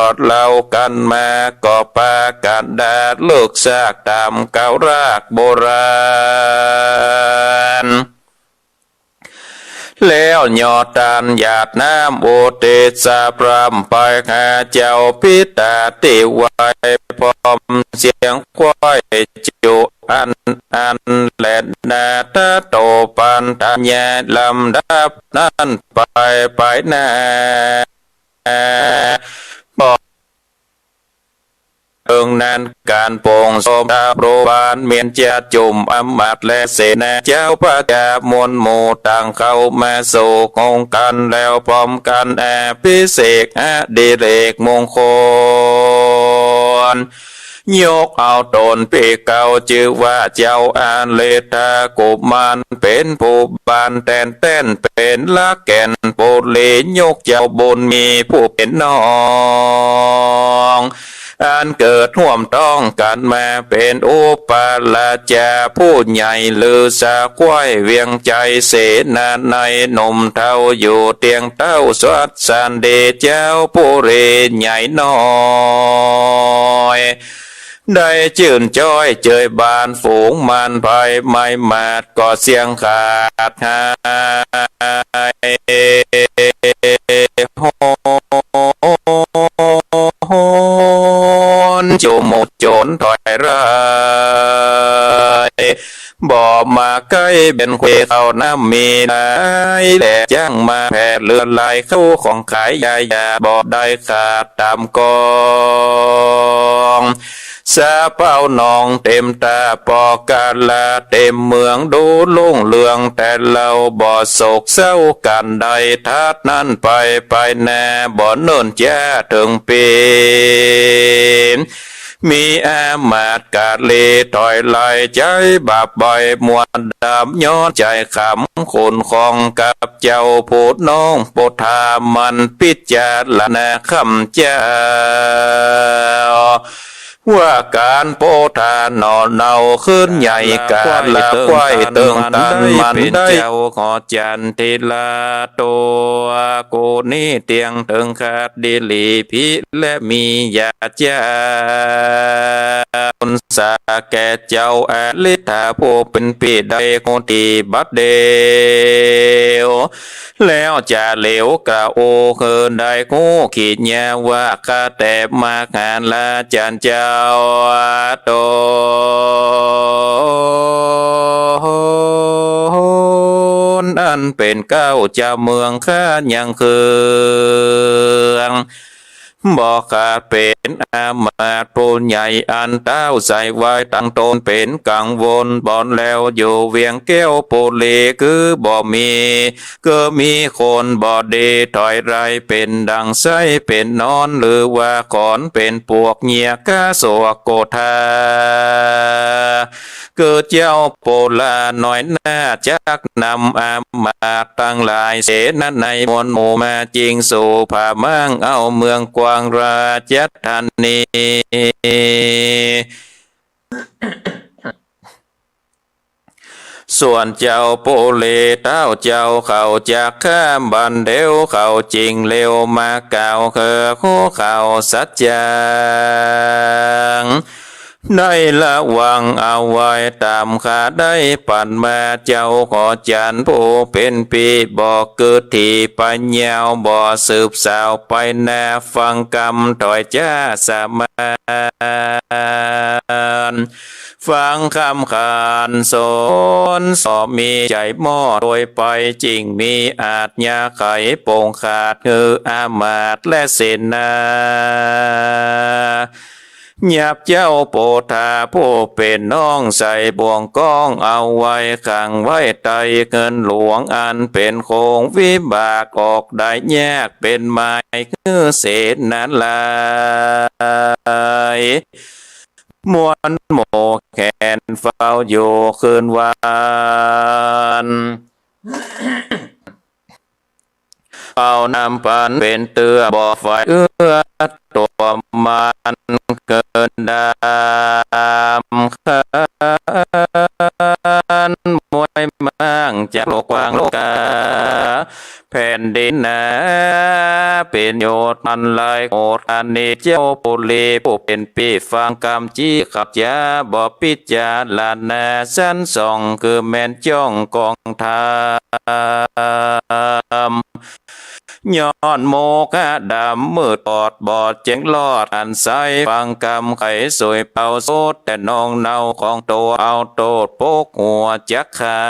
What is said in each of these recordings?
อดเล่ากันมาก็ปากันดาเลิกซากตามเก่ารากโบราณแล้วยอดตานหยาดน้ำโอเตสาพรำไปหาเจ้าพิตาติไว้พร้อมเสียงควายจุอันและนาตาโตปันตาญาลำดับนั้นไปนาเอิงนั้นการปงสมดาโรบานเมียนเจ้าจุ่มอำมาตย์และเสนาเจ้าพระกามวลหมู่ต่างเข้ามาสู่องค์กันแล้วพร้อมกันพิเศษอดิเรกมงคลยกเอาตนปีเก่าชื่อว่าเจ้าอาเลทากุมารเป็นผู้บานแตนเป็นละแก่นโปเลยกเจ้าบุญมีผู้เป็นน้องอันเกิดห่วมต้องกันมาเป็นอุปาลาจาผู้ใหญ่ลือสาควายเวียงใจเสนาในหนุ่มเท่าอยู่เตียงเต้าสวัสสันเดเจ้าผู้เรใหญ่น้อยได้จื่นจ้อยเจยบานฝูงมันภัยไม่มาดก็เสียงขาดหายโหจุมดโจนถอยร้ายบ่มาใกล้เป็นเควเขาน้ำมีนายแหลกย่างมาแผ่เลือนลายเข้าของขายยาบ่ได้ขาดตามกองสาเป้านองเต็มตาปอกาลาเต็มเมืองดูลุ่งเลืองแต่เราบ่โศกเศร้ากันใดทัดนั้นไปแน่บ่เนิ่นแจ้ถึงปีมีอามาตกาเลถอยไหลใจบาปบ่อยมวนดำย้อนใจขำคนของกับเจ้าพูดน้องโปธามันพิจารณาคำเจ้าว่าการโปธานอนเนาขึ้นใหญ่กาละควายเติงตันมันได้เจ้าขอจันทิลาตัวกูนี่เตียงถึงขาดดิลีพิและมียาเจ้าสาแก่เจ้าอาลิธาผู้เป็นปีได้โคตีบัดเดียวแล้วจะเหลวกะโอเคินได้กูขีดยาว่ากะแตบมากานละจันเจ้าโตอันเป็นเก้าเจ้าเมืองข้ายังเคืองบอกขาดเป็นอามาตย์ผู้ใหญ่อันเต้าใส่ไว้ตั้งตนเป็นกังวลบอนแล้วอยู่เวียงแก้วโปเลคือบ่มีก็มีคนบ่ดีถอยไรเป็นดังไส้เป็นนอนหรือว่าขอนเป็นปวกเงียกาสวกโกธาเกิดเจ้าโปลาหน่อยหน้าจักนำอามาตย์ตั้งหลายเสนาในมวลหมู่มาจริงสู่ผ่ามั่งเอาเมืองกวางราชธานีส่วนเจ้าโปเลเต้าเจ้าเขาจากข้ามบันเดวเขาจริงเร็วมาเก่าคู่เขาสัจจังได้ละวังเอาไว้ตามขาได้ปั่นมาเจ้าขอจันผู้เป็นปีบอกเกิดที่ปัญญาบ่สืบสาวไปนาฟังกรรมถอยจ้าสามานฟังคำขานสอนสอบมีใจมอดโดยไปจริงมีอาจยาไขโป่งขาดคืออามาตย์และเสนาหยับเจ้าโปธาผู้เป็นน้องใส่บ่วงก้องเอาไว้ขังไว้ไตเงินหลวงอันเป็นโคงวิบากออกได้แยกเป็นไม้คือเศษนั้นลายมวนโมแขนเฝ้าอยู่คืนวันเอานำปันเป็นเตือบ่อไฟตัวมันเกินดำขันมวยมั่งจากโลกกว้างโลกาแผ่นดินนา เป็นโยชน์มันลายโอดอันนี้เจ้าปุรีผู้เป็นปีฟังกรรมจี้ขับยาบ่ปิจาลานาสั้นส่องคือแม่นจ้องกองทามย้อนโมกะดำมืดปอดบอดเจ๋งลอดอันใสฟังกรรมไขสวยเป่าโซดแต่นองเนาของตัวเอาโตดโปกหัวจักขา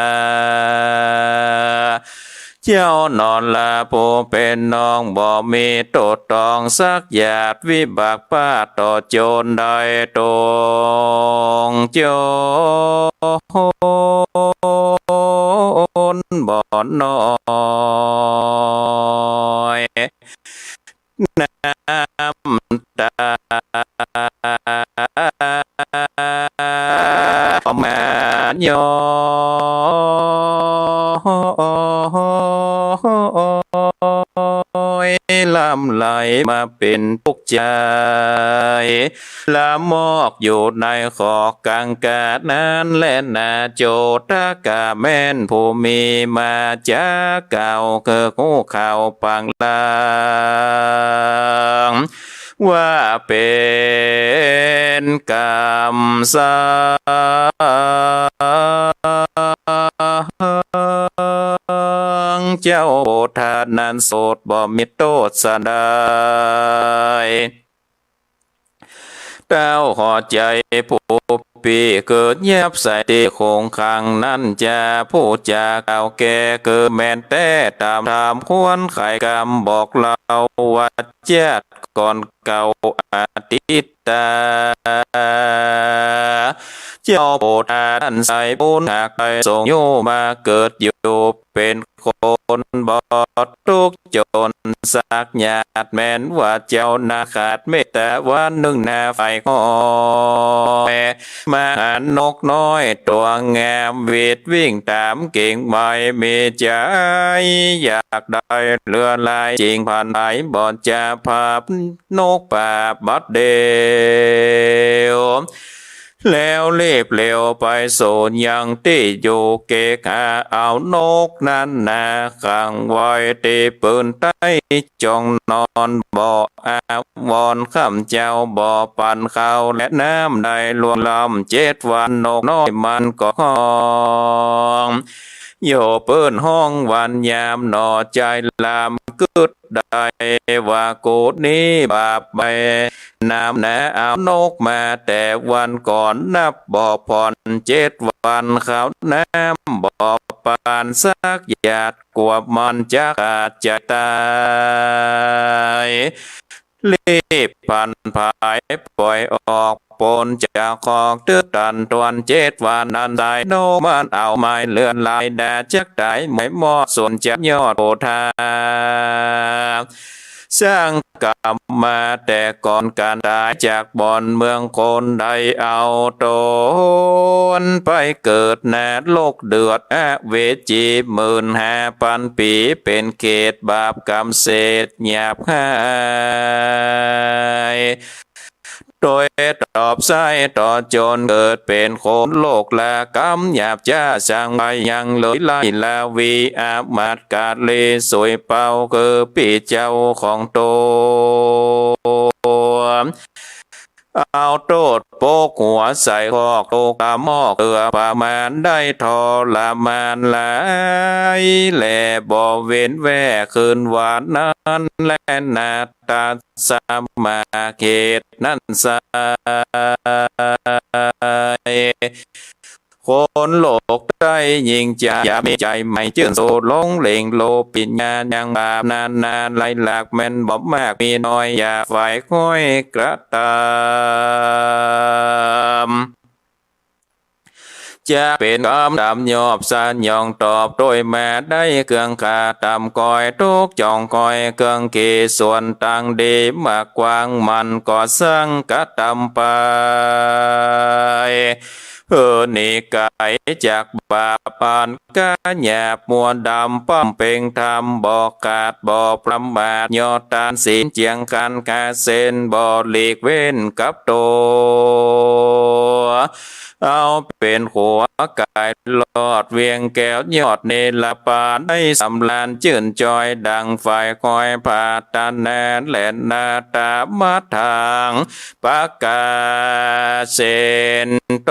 เจ้านอนลาผู้เป็นน้องบ่มีโตดตองสักหยาดวิบากป้าต่อโจรได้ตรงโจรบ่น้อยน้ำตามาย้อยลำไหลมาเป็นทุกใจละมอกอยู่ในขอกกางกานั้นและนาโจตกาแม่นผู้มีมาจากเก่าคือหูข่าวปังลางว่าเป็นกรรมสร้างเจ้าโบทานันโสดบ่มิโตสดายเต้าหอใจผู้ปีเกิดเยียบใส่ตีคงขังนั่นจะผู้จากเก่าแก่เกิดแม่นแต่ตามธรรมควรไขกรรมบอกเราว่าเจ็ดก่อนเก่าอาทิตตาเจ้าโบทานใส่บุญหากไปส่งโยมาเกิดอยู่เป็นคนบอดทุกจนสักญาติแม้นว่าเจ้านาขาดเมตตาวันหนึ่งนาไฟคอยมาหานกน้อยตัวงามเวทวิ่งตามเก่งไม่มีใจอยากได้เรือลายจริงผ่านไปบอดจะภาพนกป่าบัดเดียวแล้วรีบเร็วไปโซนยังที่อยู่เกกาเอานกนั้นนาขังไว้ที่ปืนใต้จงนอนบ่ออาวอนข้ามเจ้าบ่อปั่นข้าวและน้ำได้ลวงลำ7 วันนกน้อยมันก็ห้องโยเปิ้นห้องวันยามหนอใจลามกึดได้ว่ากูนี้บาปไปน้ำแหนเอานกมาแต่วันก่อนนับบ่อผ่อน7 วันเขาน้ำบ่อปานสักหยาดกว่ามันจะขาดใจตายรีบผ่านภายปล่อยออกปนจากคอกตื้อตันตวน7 วันนั้นได้โนมันเอาไม้เลื่อนลายแดดจักได้ไม่มอส่วนจะยอดโอทาสร้างกรรมมาแต่ก่อนการตายจากบ่อนเมืองคนใดเอาตนไปเกิดในโลกเดือดเวจี15,000 ปีเป็นเขตบาปกรรมเศษหยาบหายโดยตอบไส้ต่อจนเกิดเป็นคนโลกละกรรมหยาบจ้าช่างไปยังเลยไล่ลาวีอามาตกาเลสวยเป่าคือปีเจ้าของตนเอาโตดโปกหัวใส่คอกโตกามอกเกลือประมาณได้ทรมานหลายแหล่บ่เว้นแว่คืนวานนั้นและนาตาสามาเขตนั่นสายคนโลกได้ยิ่งจะอย่ามีใจไม่เชื่อโซลงเล่งโลปิญญายังบาปนานไหลหลากแม่นบ่มากมีน้อยอย่าฝ่ายค่อยกระตามจะเป็นคำดำยอบสัญญองตอบโดยแม่ได้เครื่องขาตำก้อยทุกจองก้อยเครื่องกีส่วนต่างดีมากกว้างมันก็สร้างกระตำไป นิกายจากบาปานกาหยาบมัวดำป้อมเป่งธรรมบอกขาดบ่ประมาทยอดตานศีลเจียงกันกาเส้นบ่หลีกเว้นกับโตเอาเป็นหัวกายหลอดเวียงแก้วยอดเนลปานให้สำลานจื่นจอยดังไฟคอยผาตาแนนแหลนนาตามาทางปากาเซนโต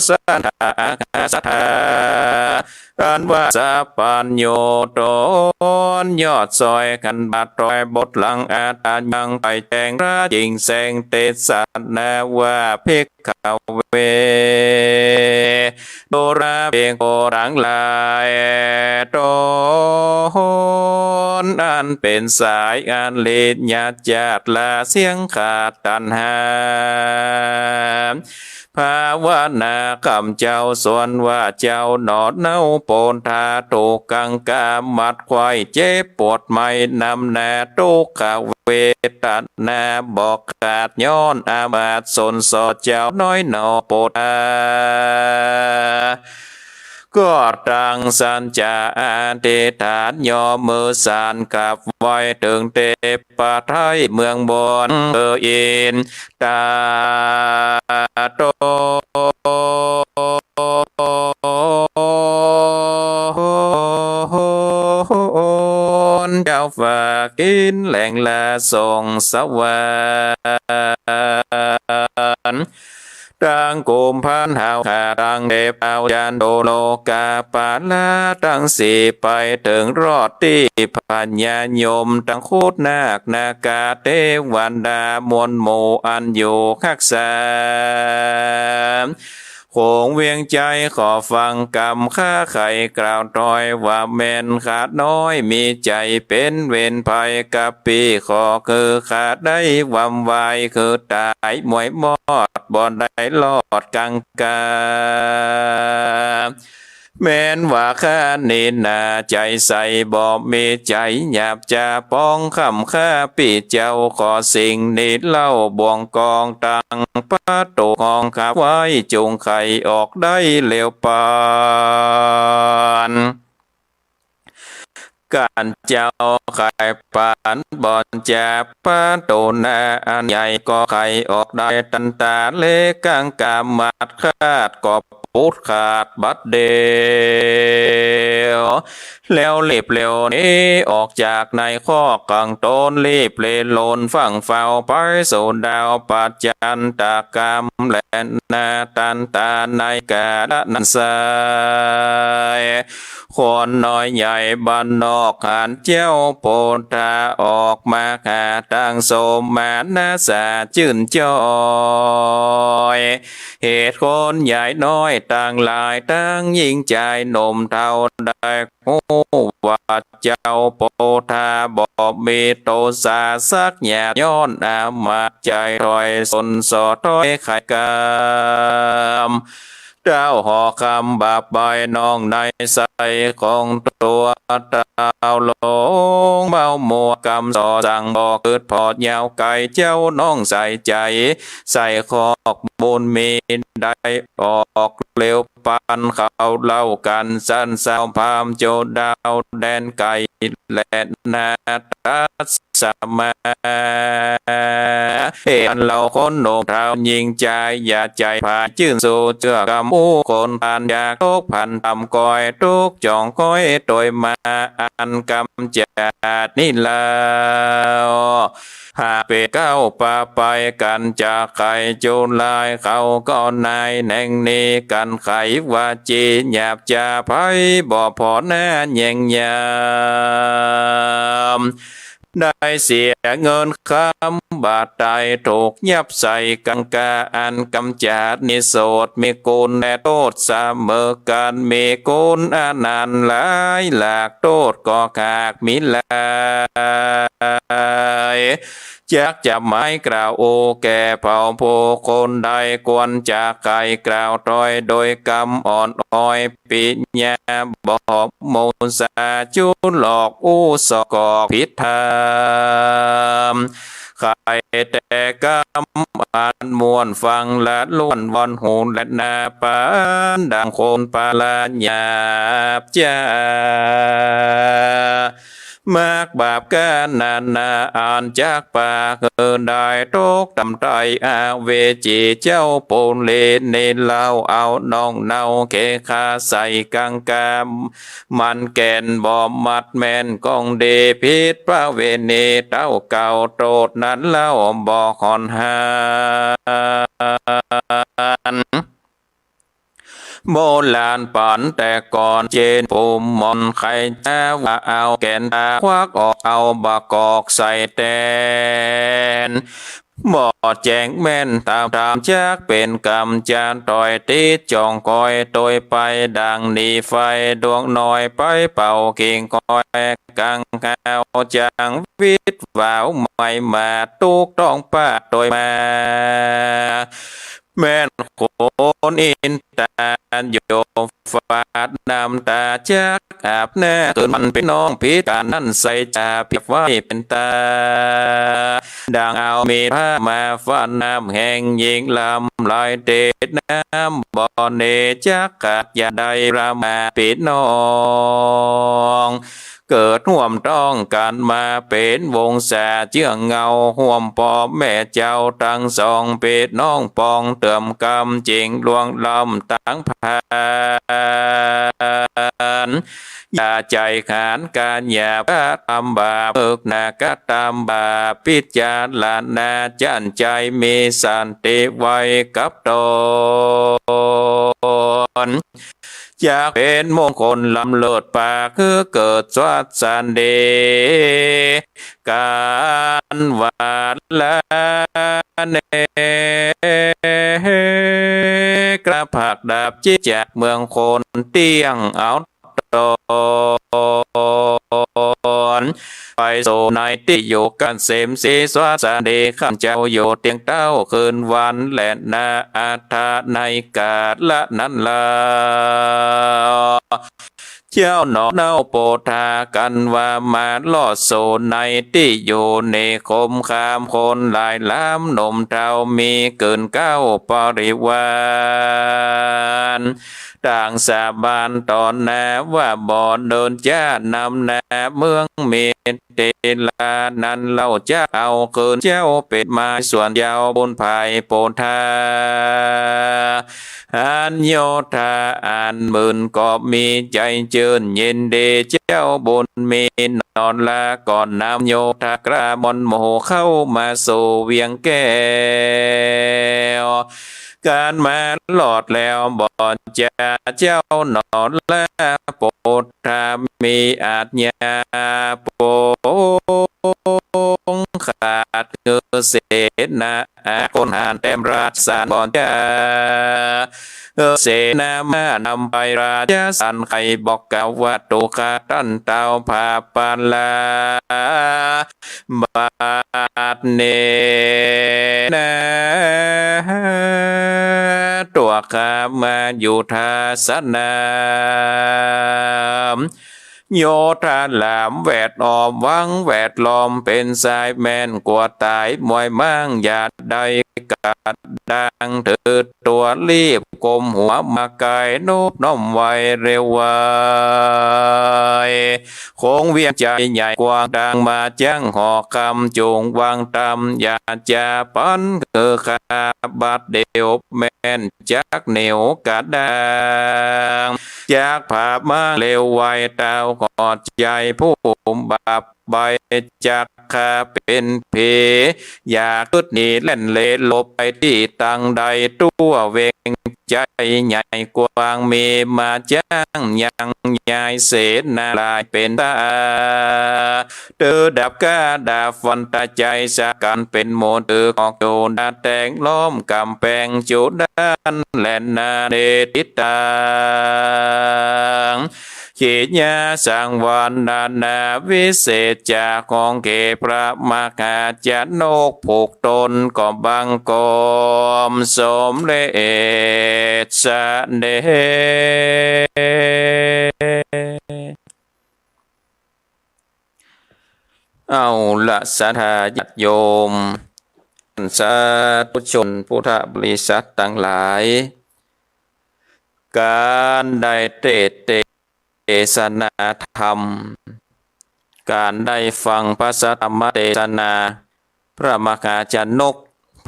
สัทธาสัทธาอันว่าสะปัญโยโตนยอดซอยกันบาดรอยบทหลังอาตายังไปแจงราจิงแสงเตสันนาว่าเพกขาวเวโดราเบงโกรังลายโตนอันเป็นสายอันเลดญาติญาติลาเสียงขาดตันหาภาวนาคำเจ้าส่วนว่าเจ้าหนอดเน่าโปนทาถูกกังกามัดควายเจ็บปวดไม่นำแน่ทุกขเวทนาบอกขาดย้อนอามาตสนสอดเจ้าน้อยหนอโปดาก็ตั้งสัญจาอธิษฐานยอมมือสานกับไว้ถึงเทพไทยเมืองบนอินตาโตเจ้าฝากกินแหล่งละส่งสวรรค์ตังกุมพันหาวขาตังเดบเอายันโดโลกาปาลาตังสีไปถึงรอดที่พัญญายมตังโคตนาคนากาเทวันดามวลโมอันอยู่คักษาโขงเวียงใจขอฟังกรรมข้าไข่กล่าวตอยว่าแม่นขาดน้อยมีใจเป็นเวรภัยกับปีขอคือขาดได้วำวายคือตายมวยมอดบ่อนได้ลอดกังกาแม้นว่าข้านี่นาใจใส่บ่มีใจหยาบจะป้องคำข้าปีเจ้าขอสิ่งนี้เล่าบ่วงกองตังประตูของข้าไว้จงไข่ออกได้เร็วปานการเจ้าไข่ปานบอนจะปานโตนาอันใหญ่ก็ไข่ออกได้ตันตาเล็กกลางกามัดขาดกอบปูดขาดบัดเดียวแล้วรีบเร็วนี้ออกจากในข้อกังต้นรีบเลนลนฝั่งเฝ้าไปสู่ดาวปัจจันตากรรมและนาตันตาในกาลนันสายคนน้อยใหญ่บ้านนอกหันเจ้าโปตาออกมาหาตั้งโสมานาสาจื่นจอยเหตุคนใหญ่น้อยต่างหลายตั้งยิ่งใจหนุ่มเท่าได้หูว่าเจ้าโปธาบอกมีโตสาสักหยาดย้อนอามาใจถอยสนสอถอยไข่กามเจ้าหอคำบาปใบน้องในใสของตัวดาวลงเบามัวกำสอสั่งบอกเกิดพอดยาวไก่เจ้าน้องใส่ใจใส่คอกบุญมีได้ออกเร็วปันเขาเล่ากันสั้นสาวพามโจดาวแดนไก่และนาตัสสมาเห็นเราคนโหนกเท้ายิงใจอย่าใจผ่าชื่นสู่เจือกำผู้คนผ่านอยากทุกพันทำก้อยทุกจ่องก้อยโดยมาอันกำจัดนี่แล้วหากเป็ดเก้าป่าไปกันจากไข่จูนลายเขาก็นายแหน่งนี้กันไขว่าจีหยาบจะไพ่บ่พอหน้าแยงยามได้เสียเงินคำบาทใดถูกยับใส่กังกาอันกำจัดนิโสดมีกุลและโทษเสมอกันมีกุลอนันต์หลายหลากโทษก็ขากมิลาย จากจะไม้กล่าวโอแก่เผ่าผู้คนใดควรจากไก่กล่าวตอยโดยกำอ่อนอ้อยปิญญาบอกโมสาจุหลอกอู้สกอกผิดธรรมใครแต่กำอ่านมวนฟังและล้วนวันหูและนาปานดังโคนปาลาญาบจ้ามากบาปกันนาอ่านจากปากได้ตกตำไตอาเวจีเจ้าโปนเลนในเล่าเอาน้องเนาเกคาใส่กังกามมันแก่นบ่มัดแม่นกองเดพิษพระเวเนเต้าเก่าโตดนั้นเล่าบ่หอนหานโบราณปันแต่ก่อนเจนภูมิมนใครจะว่าเอาแก่นตาควักออกเอาบากอกใส่แตนบ่แจ้งแม่นตามจากเป็นกรรมจานต่อยติดจองคอยโดยไปดังนีไฟดวงน้อยไปเป่าเก่งคอยกังข้าวจางวิทวาวไม่มาตุกต้องป้าโดยมาแม่นคนอินตาโยฟาดน้ำตาจากอาบแน่ตื่นมันเป็นน้องพิการนั่นใส่จ่าเพียบไว้เป็นตาดังเอามีผ้ามาฟันน้ำแห้งยิงลำลอยเด็ดน้ำบ่อเนจักกัดอย่าได้รามาปิดน้องเกิดห่วมต้องการมาเป็นวงศาเจื้องเงาห่วมปอบแม่เจ้าตั้งสองเป็ดน้องปองเติมกำจริงลวงลำตั้งผ่านอย่าใจขานการอย่าพระตามบาปเอิกนาก็ตามบาปพิจารณาจันใจมีสันติไว้กับตนจากเป็นมงคลลำเลิศป่าคือเกิดสวัสสันเดการวาดละเนกระผักดาบจิจากเมืองคนเตี้ยงเอาตอนไปโซในที่อยู่กันเสมสีสวัสดีข้าเจ้าอยู่เตียงเต้าคืนวันและนาอาทาในกาลละนั้นละเจ้าหนอเน่าโปธากันว่ามาลอดโซในที่อยู่ในคมคามคนหลายล้ำนมเท่ามีเกินเก้าปริวารต่างสาบานตอนนาว่าบ่อเดินจ้านำนาเมืองเมตเตลานั้นเล่าจะเอาคืนเจ้าเป็ดมาส่วนยาวบนภายโปธาอันโยธาอันหมื่นก็มีใจเจิญเย็นเดเจ้าบนมีนอนลาก่อนน้ำโยธากระมนโมเข้ามาสู่เวียงแก้วการมาหลอดแล้วบ่จะเจ้านอนละโปรดธามีอาจญาโปงขาดเงือเสนาคนหานแต้มราชสารบ่จะเสนามานำไปราชสันไขบอกกล่าวว่าตุคาตันเต้าผาปาลาบาดเนนะตัวข้ามาอยู่ทาสนามโยธาหลามแวดล้อมวังแวดล้อมเป็นสายแม่นกว่าตายมวยมั่งหยาดใดกัดดังเถิดตัวรีบกลมหัวมาไกลนุบน้อมไวเร็วไวคงเวียงใจใหญ่กว้างดังมาจ้างหอคำจูงวางตำอย่าจะปันคือขาบาดเดียวแม่นจากเหนียวกระดังจากภาพมาเร็วไวเต้ากอดใจผู้บาปใบจากข้าเป็นเพอยากตุดหนีเล่นเล่ลบไปที่ตังใดตัวเวงใจใหญ่กว้างมีมาจ้างยังยายเสนาลายเป็นตาเตือดับกาดาฟันตาใจสาการเป็นโมเตือของโจดาแตงล้อมกำแพงจุดด้านแลนนาเดติตาง ขีญาสังวรนาวิเศษจากของเกพระมหาจนกผูกตนก็บังกอมสมเลสเดเอาละสาธาญาติโยมสาธุชนพุทธบริษัททั้งหลายการได้เทศนาธรรมการได้ฟังพระธรรมเทศนาพระมหาชนก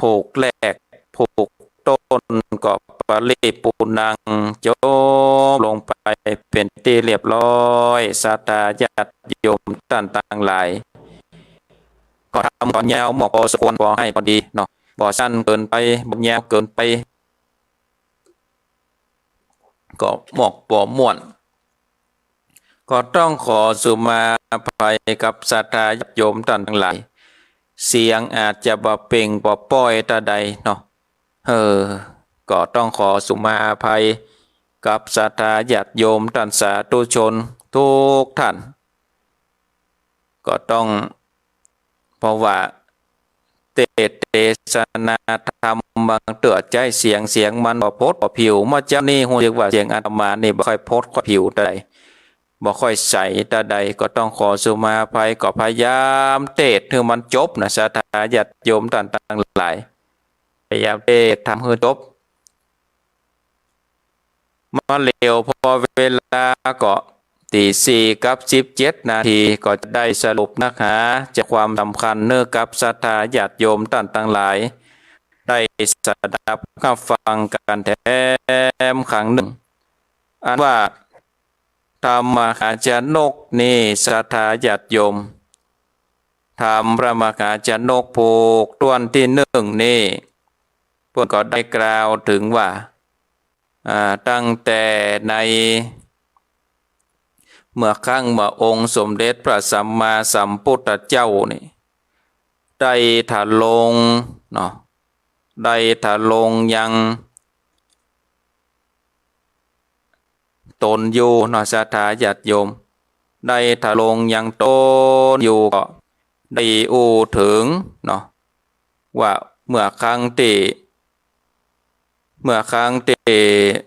ผูกแลกผูกต้นก็ปริปูนังโจมลงไปเป็นที่เรียบร้อยศรัทธาญาติโยมท่านต่างหลายก็ทำก่อนยาวหมอกพอสมควรพอให้พอดีเนาะบ่สั้นเกินไปบ่ยาวเกินไปก็หมอกบ่ม่วนก็ต้องขอสุมาภัยกับศรัทธาญาติโยมท่านทั้งหลายเสียงอาจจะบ่เป่งบ่ป้อยตาใดเนาะก็ต้องขอสุมาภัยกับศรัทธาญาติโยมท่านสาธุชนทุกท่านก็ต้องเพราะว่าเทศนาธรรมบางเตือใจเสียงมันบ่พดบ่ผิวมาเจ้านี่ฮู้จักว่าเสียงอาตมานี่บ่ค่อยพดค่อยผิวตาใดบ่ค่อยใสตาใดก็ต้องขอสุมาภัยก็พยายามเทศให้มันจบนะศรัทธาญาติโยมท่านทั้งหลายพยายามเทศทำให้จบมาเร็วพอเวลาก็ตี4:17 นาทีก็จะได้สรุปนะคะจากความสำคัญเนื้อกับศรัทธาญาติโยมท่านทั้งหลายได้สดับรับฟังกันแถมครั้งหนึ่งอันว่าธรรมหาชนกนี่ศรัทธาญาติโยมธรรมพระมหาชนกผูกต้นที่1นี่พวกก็ได้กล่าวถึงว่าตั้งแต่ในเมื่อครั้งเมื่อองค์สมเด็จพระสัมมาสัมพุทธเจ้านี่ได้ถลงเนาะได้ถลงยังตนอยู่เนาะศรัทธาญาติโยมได้ถลงยังตนอยู่ก็ได้อู้ถึงเนาะว่าเมื่อครั้งที่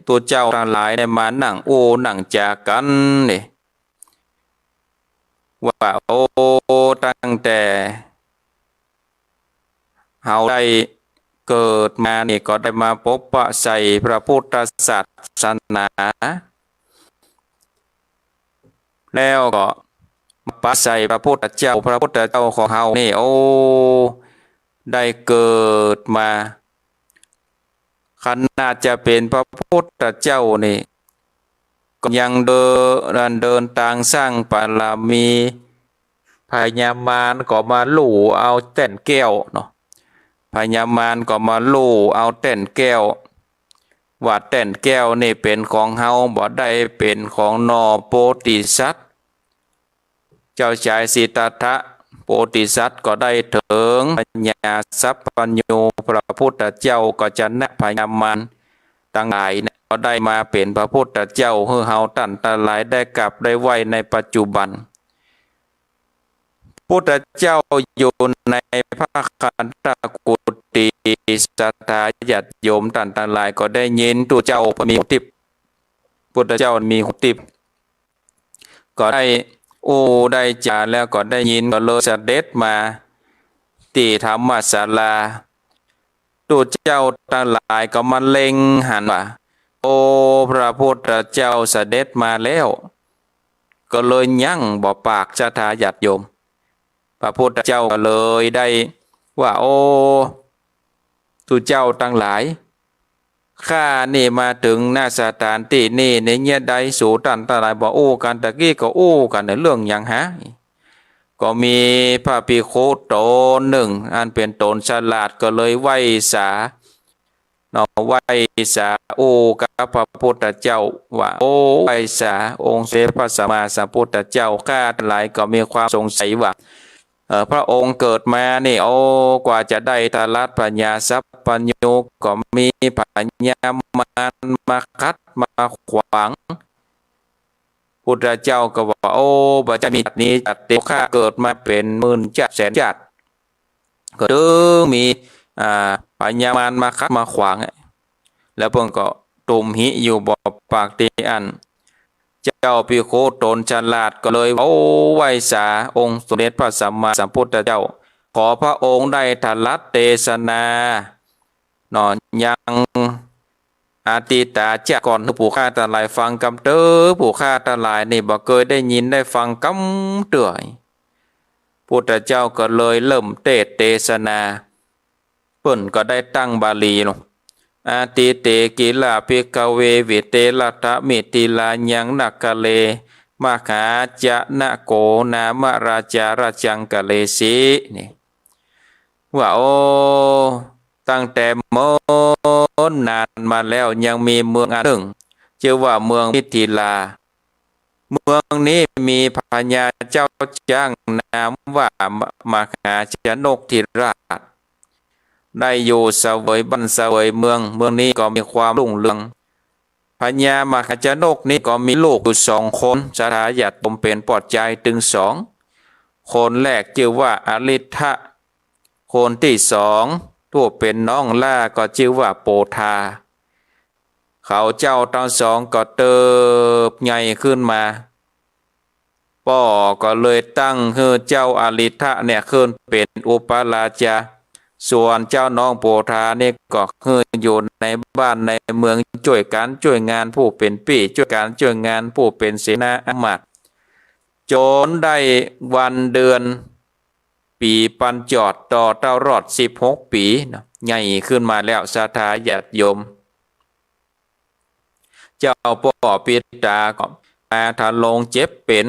ตัวเจ้าทั้งหลายได้มานั่งนั่งจากกันนี่ว่าตั้งแต่เฮาได้เกิดมานี่ก็ได้มาพบปะใส่พระพุทธศาสนาแล้วก็มาปะใส่พระพุทธเจ้าของเฮานี่ได้เกิดมาขนาดจะเป็นพระพุทธเจ้านี่ก็ยังเดินทางสร้างบารมีพญามารก็มาลู่เอาแต้นแก้วเนาะพญามารก็มาลู่เอาแต้นแก้วว่าแต้นแก้วนี่เป็นของเฮาบ่ได้เป็นของนอโพธิสัตว์เจ้าชายสิทธัตถะโพธิสัตว์ก็ได้ถึงปัญญาสัพพัญญูพระพุทธเจ้าก็จะนะพญามารทั้งหลายเนี่ยก็ได้มาเป็นพระพุทธเจ้าให้เฮาท่านทั้งหลายได้กลับได้ไว้ในปัจจุบันพุทธเจ้าอยู่ในพระคันธกุฏีศรัทธาญาติโยมท่านทั้งหลายก็ได้ยินตัวเจ้ามีหูทิพย์พุทธเจ้ามีหูทิพย์ก็ได้จาแล้วก็ได้ยินก็เลยเสด็จมาที่ธรรมศาลาตัวเจ้าทั้งหลายก็มาเล็งหันว่าพระพุทธเจ้าเสด็จมาแล้วก็เลยยั่งบ่ปากศรัทธาญาติโยมพระพุทธเจ้าก็เลยได้ว่าตัวเจ้าทั้งหลายข้านี่มาถึงหน้าสถานที่นี่ในเงี้ยใดสู่ท่านทั้งหลายบอกกันตะกี้ก็กันในเรื่องอย่างฮะก็มีพระภิกขุตนหนึ่งอันเป็นตนฉลาดก็เลยไหว้สากับพระพุทธเจ้าว่าไหว้สาองค์เสด็จพระสัมมาสัมพุทธเจ้าข้าทั้งหลายก็มีความสงสัยว่าพระองค์เกิดมานี่กว่าจะได้ทารัตปัญญาสัพพัญญูก็มีปัญญามารมาคัดมาขวาง พุทธเจ้าก็บอกโอ้บัจะมีจัดนี้จัดเต็มข้าเกิดมาเป็นหมื่นจัดแสนจัดก็ตึงมีปัญญามารมาคัดมาขวางแล้วเพิ่งก็ตุ่มหิอยู่บ่อปากตีอันเจ้าพิโคตนฉลาดก็เลยเอาไว้สาองค์สมเด็จพระสัมมาสัมพุทธเจ้าขอพระองค์ได้ทลัดเทศนาหนอนยังอาติตาเจ้าก่อนผู้ฆ่าตาลายฟังกำเตอผู้ฆ่าตาลายนี่บ่เคยได้ยินได้ฟังกำเตื่อยพุทธเจ้าก็เลยเริ่มเทศนาเปิ้นก็ได้ตั้งบาลีลงอาติเตกิลาภิกขเววิเตลัตถมิติลายังนักกะเลมหาจะนะโกนามราจาราจังกะเลสีนี่ว่าโอ้ตั้งแต่โมนานมาแล้วยังมีเมืองอันหนึ่งชื่อว่าเมืองมิถิลาเมืองนี้มีพญาเจ้าจ้างนามว่ามหาชนกธิราชได้อยู่เสวยบ้านเสวยเมืองนี้ก็มีความรุ่งเรืองพญามหาชนกนี้ก็มีลูกอยู่2 คนสถาญาติผมเป็นปอดใจถึง2 คนแรกชื่อว่าอลิทธะคนที่2ตัวเป็นน้องล่าก็ชื่อว่าโปธาเขาเจ้าทั้ง2ก็เติบใหญ่ขึ้นมาป่อก็เลยตั้งให้เจ้าอลิทธะเนี่ยขึ้นเป็นอุปราชาส่วนเจ้าน้องโปธาเนี่ยก็คืออยู่ในบ้านในเมืองช่วยการช่วยงานผู้เป็นปี่ช่วยการช่วยงานผู้เป็นเสนาอมาตย์จนได้วันเดือนปีปันจอดต่อเต้ารอด16 ปีนะใหญ่ขึ้นมาแล้วศรัทธาญาติโยมเจ้าป่อปิตาก็มาทะลงเจ็บเป็น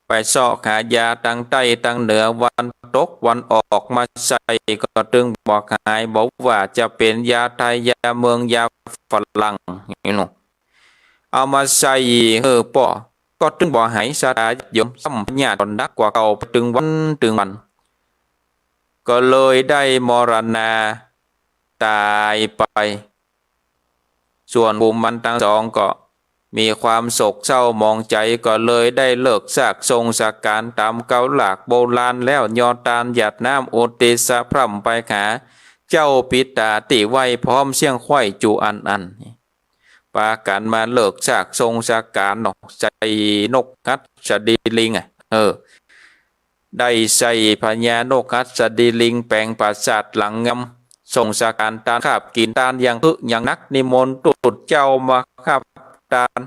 ไปซอกหายาตั้งใต้ตั้งเหนือวันตกวันออกมาใส่ก็ตึงบอกหายบอกว่าจะเป็นยาไทยยาเมืองยาฝรั่งนี่หนูเอามาใส่ป่อก็ตึงบอกหายศรัทธาญาติโยมสัมผัสญาตินักกว่าเก่าตึงวันก็เลยได้มรณาตายไปส่วนบุมมันทั้ง2ก็มีความโศกเศร้ามองใจก็เลยได้เลิกซากทรงสักการตามเกาหลากโบราณแล้วยอตานหยัดน้ำโอติสะพร่ำไปหาเจ้าปิตาติไว้พร้อมเสียงไข่จูอันปากันมาเลิกซากทรงสักการเนาะใจนกคัดสดีลิงได้ใส่พญานกคัดสดีลิงแปลงปราสาทหลังงำส่งสการตานขับกินตานอย่างนักนิมนต์ตุดเจ้ามาขับตาน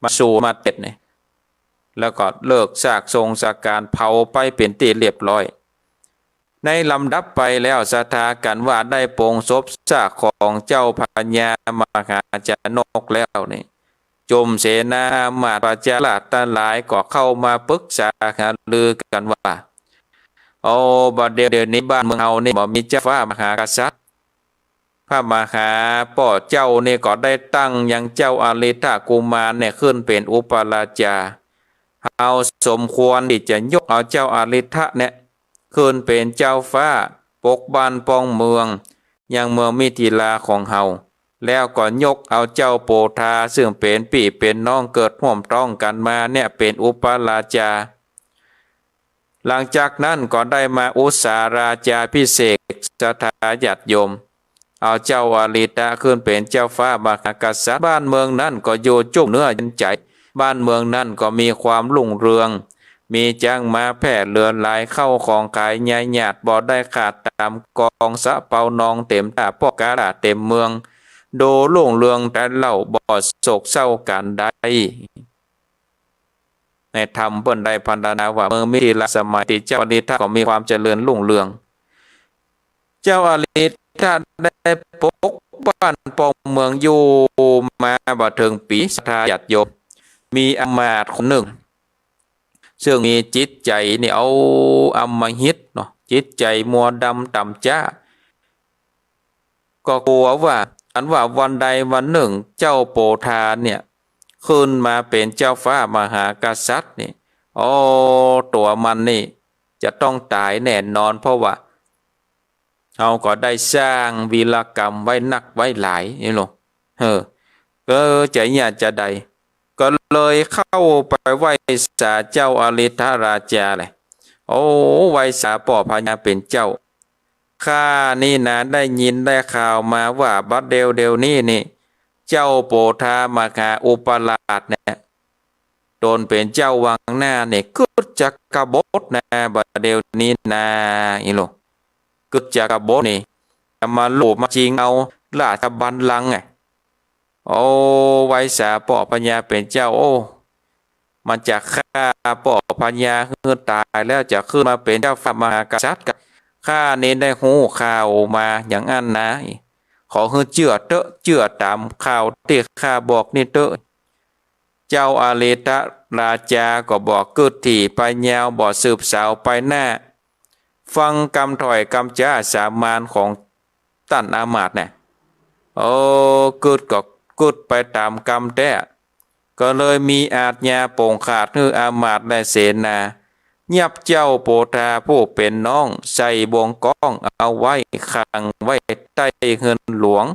มาสู่มาเต็ดเนี่ยแล้วก็เลิกซากทรงสการเผาไปเป็นตีเรียบร้อยในลำดับไปแล้วสถากันว่าได้โปรงศพซากของเจ้าพญามหาชนกแล้วนี่จมเสนามาตย์ประชาราษฎร์ทั้งหลายก็เข้ามาปรึกษาหารือกันว่าโอ้บัดเดี๋ยวนี้บ้านเมืองเฮานี่บ่มีเจ้าฟ้ามหากษัตริย์พระมหาป่อเจ้านี่ก็ได้ตั้งยังเจ้าอลิทะกุมารเนี่ยขึ้นเป็นอุปราชาเอาสมควรที่จะยกเอาเจ้าอลิทะเนี่ยขึ้นเป็นเจ้าฟ้าปกบ้านป้องเมืองยังเมืองมิถิลาของเฮาแล้วก็ยกเอาเจ้าโปธาซึ่งเป็นปี่เป็นน้องเกิดร่วมต้องกันมาเนี่ยเป็นอุปราชาหลังจากนั้นก็ได้มาอุสาราชาพิเศษศรัทธาญาติโยมเอาเจ้าอลิทะขึ้นเป็นเจ้าฟ้ามหากษัตริย์บ้านเมืองนั้นก็อยู่จุกเนื้อยันใจบ้านเมืองนั้นก็มีความรุ่งเรืองมีจ้างมาแพร่เลือนหลายเข้าของขายใหญ่หยาดบ่ได้ขาดตามกองสะเปานองเต็มตาพ่อกาดาเต็มเมืองโดรุ่งเรืองแต่เล่าบ่โศกเศร้ากันได้ในธรรมเปิ้นได้พันนาว่าเมืองมิถิลาสมัยที่เจ้าอลิทะก็มีความเจริญรุ่งเรืองเจ้าอลิทะได้ปกบ้านปองเมืองอยู่มาบ่ถึงปีศรัทธาญาติโยมมีอมาตย์คนหนึ่งซึ่งมีจิตใจนี่เอาอำมหิตเนาะจิตใจมัวดำต่ำจ้าก็กลัวว่าวันใดวันหนึ่งเจ้าโปธาเนี่ยขึ้นมาเป็นเจ้าฟ้ามหากษัตริย์นี่โอ้ตัวมันนี่จะต้องตายแน่นอนเพราะว่าเราก็ได้สร้างวีรกรรมไว้นักไว้หลายนี่หรอใจเนี่ยจะใด ก็เลยเข้าไปไหว้สาเจ้าอริธราชาเลยโอ้ไหว้สาป่อพญาเป็นเจ้าข้านี่นะได้ยินได้ข่าวมาว่าบัดเดวนี่เจ้าโปธามหาอุปราชเนี่ยโดนเป็นเจ้าวังหน้าเนี่ยกึดจักกบฏนะบัดเดวนี้นะอีโลกึดจักกบฏนี่จะมาลูบมาจริงเอาราชบัลลังก์ไงโอ้ไว้สาป่อพญาเป็นเจ้าโอ้มันจะฆ่าป่อพญาเฮือตายแล้วจะขึ้นมาเป็นเจ้าฟ้ามหากษัตริย์กันข้าเน้นได้หูข่าวมาอย่างอันนะขอให้เชื่อเตอะเชื่อตามข่าวที่ข้าบอกนี่เตอะเจ้าอาเลตะราจาก็บอกกึดที่ไปยาวบอกสืบสาวไปหน้าฟังคำถอยคำจ้าสามานของตันอามาตย์เนี่ยโอ้กึดก็กึดไปตามคำแต่ก็เลยมีอาจญาโป่งขาดคืออามาตย์และเสนายับเจ้าโปธาผู้เป็นน้องใส่บวงก้องเอาไว้ขังไว้ใต้เงินหลวง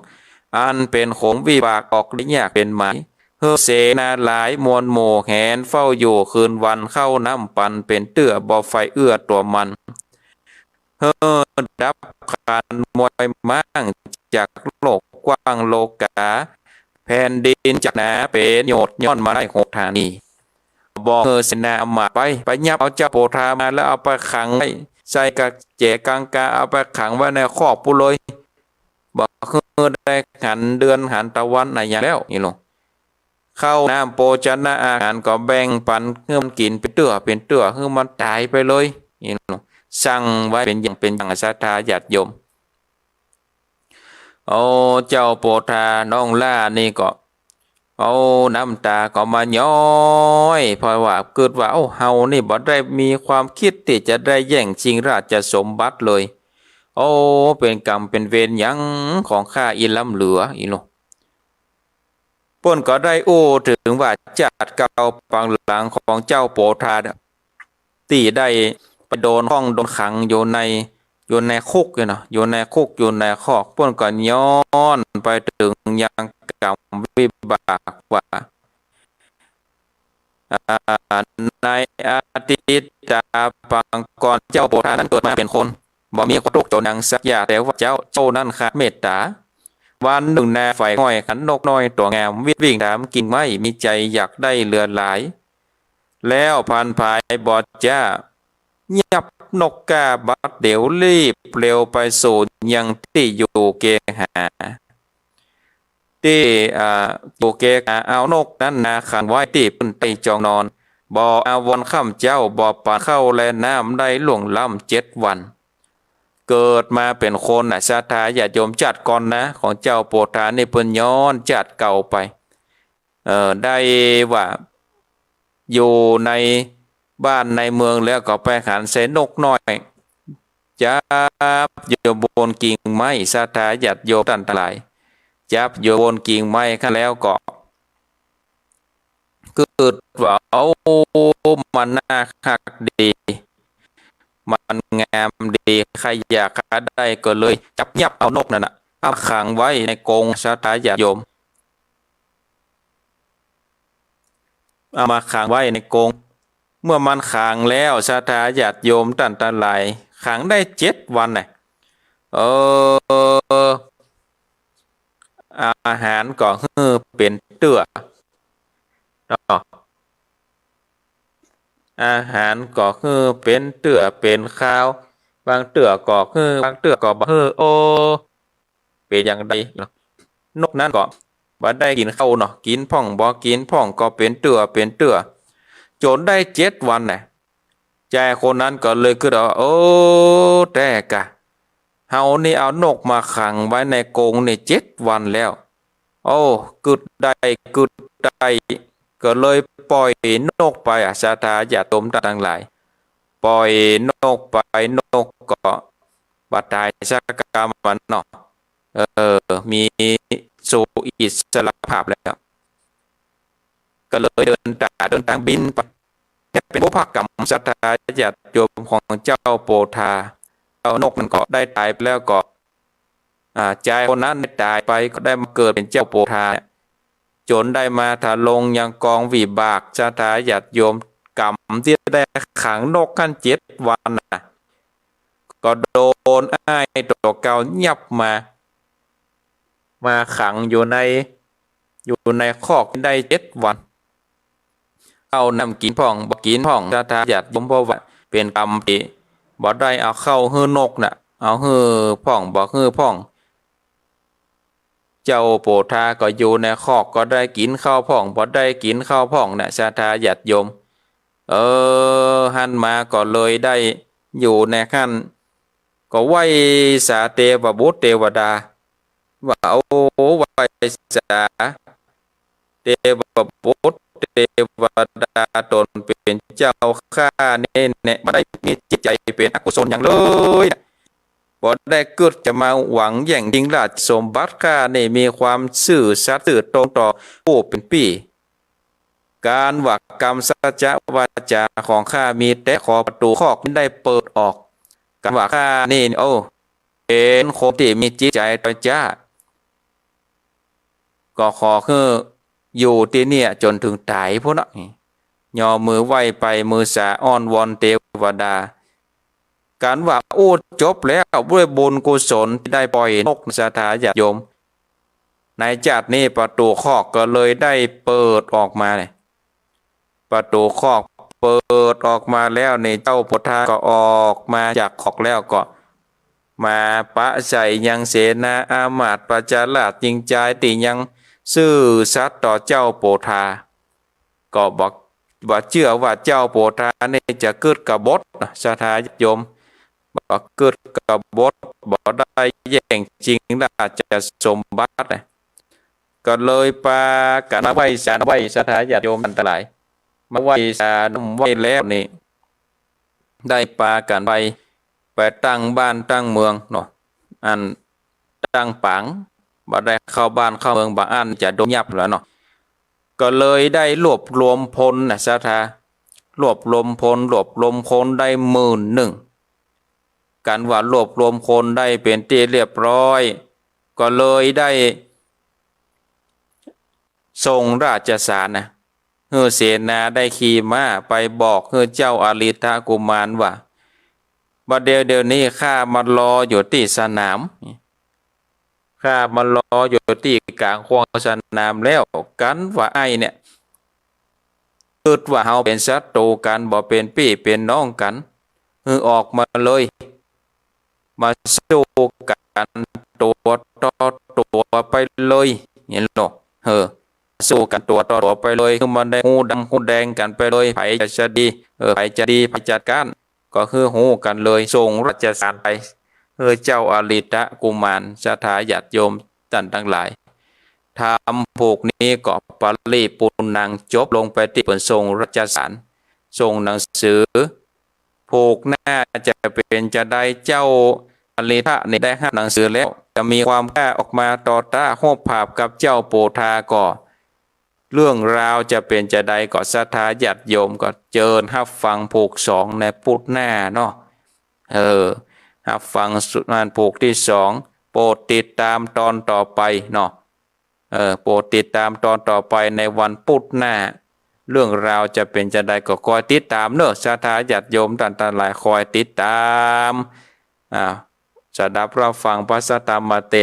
อันเป็นของวิบากออกลิยากเป็นหมายเฮอเสนาหลายมวลโมแหนเฝ้าอยู่คืนวันเข้าน้ำปันเป็นเตื้อบ่อไฟเอื้อตัวมันเฮอดับขานมวยมั่งจากโลกกว้างโลกาแผ่นดินจากหนาเป็นโยดย้อนมาได้หกฐานีบอกเสนามาไปยับเอาเจ้าโปธามาแล้วเอาไปขังไว้ใส่กระเจกังกาเอาไปขังไว้ในคอกปุเลยบอกคือได้หันเดือนหันตะวันอะไรอย่างแล้วนี่ลงเข้าน้ำโปชนะอาหารก็แบ่งปันเพื่อมันกินเป็นเตื้อคือมันตายไปเลยนี่ลงสั่งไว้เป็นอย่างศรัทธาญาติโยมโอ้เจ้าโปธาน้องล่านี่ก็เอาน้ำตาก็มาย้อยเพราะว่าเกิดว่าเฮานี่บ่ได้มีความคิดที่จะได้แย่งชิงราชสมบัติเลยโอ้เป็นกรรมเป็นเวรหยังของข้าอีล้ำเหลืออีโลป่นก็ได้ถึงว่าจัดเก่าปังหลังของเจ้าโปธาตีได้ไปโดนห้องโดนขังอยู่ในคุกเนาะอยู่ในคุกอยู่ในคอกป่นก็ย้อนไปถึงยังกรรมวิบากว่าในอดีตปังก่อนเจ้าโปธานั้นเกิดมาเป็นคนบ่มีความทุกข์จนดังสักอย่างแต่ว่าเจ้านั้นขาดเมตตาวันหนึ่งนาไฟห้อยขันนกน้อยตัวงามวิ่งถามกิ่งไม้มีใจอยากได้เรือหลายแล้วพันภายบอดจ้ายับนกกาบัดเดี๋ยวรีบเร็วไปสู่ยังที่อยู่เกหาที่อยู่เกหาเอานกนั้นนาขันไว้ที่พื้นไปจองนอนบ่ออาวันค่ำเจ้าบ่อปานเข้าและน้ำได้หลวงล่ำ7 วันเกิดมาเป็นคนศรัทธาญาติโยมจัดก่อนนะของเจ้าโปธานี่เพิ่นย้อนจัดเก่าไปได้ว่าอยู่ในบ้านในเมืองแล้วก็ไปหันเสนกน้อยจับอยู่บนกิ่งไม้ศรัทธาญาติโยมทั้งหลายจับอยู่บนกิ่งไม้ข้างแล้วก็เกิดว่ามันน่าคักดีมันงามดีใครอยากได้ก็เลยจับยับเอานกนั่นน่ะเอาขังไว้ในกรงศรัทธาญาติโยมเอามาขังไว้ในกรงเมื่อมันขังแล้วศรัทธาญาติโยมตั้งหลายขังได้7 วันน่ะอาหารก็เป็นเตื้ออาหารก็เป็นเตื้อเป็นข้าวบางเตื้อก็บางเตื้อก็บ่เป็นอย่างใดนกนั้นก็บ่ได้กินข้าวเนาะกินพ่องบ่กินพ่องก็เป็นเตื้อจนได้7 วันน่ะใจคนนั้นก็เลยคิดว่าแต่กะเฮานี่เอานกมาขังไว้ในกรงนี่7 วันแล้วกึดได้ก็เลยปล่อยนกไปศรัทธาญาติโยมทั้งหลายปล่อยนกไปนกก็บัดตายสักกรรมมันเนาะมีสู่อิสรภาพแล้วก็เลยเดินทางบินไปเป็นผู้ภาคกรรมศรัทธาญาติโยมของเจ้าโปธาเอานกมันก็ได้ตายไปแล้วก็ใจคนนั้นได้ตายไปก็ได้มาเกิดเป็นเจ้าโปธา จนได้มาถลงยังกองวิบากชะทาญาติโยมกรรมที่ได้ขังนกขั้น7 วันน่ะก็โดนอ้ายตัวเก่ายับมาขังอยู่ในคอกได้7 วันเอานำกินพ่องบ่กินพ่องชะทาญาติโยมเพราะว่าเป็นกรรมที่บ่ได้เอาเข้าหื้อนกน่ะเอาหื้อพ่องบ่หื้อพ่องเจ้าโปธาก็อยู่ในคอกก็ได้กินข้าวพ่องบ่ได้กินข้าวพ่องน่ะชาทาญาติโยมหันมาก็เลยได้อยู่ในขั้นก็ไหวสาเทวบุตรเทวดาว่าเอาไหวสาเทวบุตรเทวดาตนเป็นเจ้าข้าเนี่ยบ่ได้มีจิตใจเป็นอกุศลอย่างเลยบ่ได้เกิดจะมาหวังแย่งชิงราชสมบัติข้านี่มีความซื่อสัตย์ซื่อตรงต่อผู้เป็นพี่การว่ากรรมสัจจะวาจาของข้ามีแต่ขอประตูคอกได้เปิดออกการว่าข้านี่เป็นคนที่มีจิตใจต่อจ้าก็ขอคืออยู่ที่เนี่ยจนถึงตายพุ่นน่ะย่อมือไหวไปมือสาอ้อนวอนเทวดาการว่าจบแล้วด้วยบุญกุศลที่ได้ปล่อยนกสถาญาติโยมในจัดนี้ประตูคอกก็เลยได้เปิดออกมาเลยประตูคอกเปิดออกมาแล้วในเจ้าพุทธาก็ออกมาจากคอกแล้วก็มาปะใส่ยังเสนาอามาตย์ประจาราชจริงใจติยังซื่อสัตย์ต่อเจ้าโปธาก็บอกว่าเชื่อว่าเจ้าโปธานี่จะเกิดกบฏสถาญาติโยมบ่เกิดกบฏบ่ได้แย่งจริงราชสมบัติก็เลยปากันไว้สถาญาติโยมอันตรายมาไว้ไว้แล้วนี่ได้ปากันไปตั้งบ้านตั้งเมืองเนาะอันตั้งปังบ่ได้เข้าบ้านเข้าเมืองบางอันจะโดนยับแล้วเนาะก็เลยได้รวบรวมพลสถารวบรวมพลได้11,000การว่ารวบรวมคนได้เป็นที่เรียบร้อยก็เลยได้ส่งราชสารเฮือเสนาได้ขี่ม้าไปบอกเฮือเจ้าอาริธะกุมารว่าบัดเดี๋ยวนี้ข้ามารออยู่ที่สนามข้ามารออยู่ที่กลางควงสนามแล้วกันว่าไอ้เนี่ยคิดว่าเฮาเป็นศัตรูกันบ่เป็นพี่เป็นน้องกันออกมาเลยมาสู้กันตัวต่อตัวไปเลยเห็นหรอสู้กันตัวต่อตัวไปเลยคือมันได้หูดังหูแดงกันไปเลยไผจะดีไผจะดีไผจัดการก็คือหูกันเลยส่งราชสารไปเจ้าอาริตะกุมารสถาญาติโยมท่านทั้งหลายทำผูกนี้ก็ปริปูรณังจบลงไปที่ผลส่งราชสารส่งหนังสือผูกหน้าจะเป็นจะได้เจ้าอาริตะนี่ได้หนังสือแล้วจะมีความกล้าออกมาต่อต้านโหบภาพกับเจ้าโปธาก็เรื่องราวจะเป็นจะใดก็ศรัทธาญาติโยมก็เจิญรับฟังผูก2ในพุทธหน้าเนาะรับฟังสุนานผูกที่2โปรดติดตามตอนต่อไปเนาะโปรดติดตามตอนต่อไปในวันพุธหน้าเรื่องราวจะเป็นจะใดก็คอยติดตามเนอะศรัทธาญาติโยมท่านหลายคอยติดตามสดับรับฟังพระสัทธรรมเท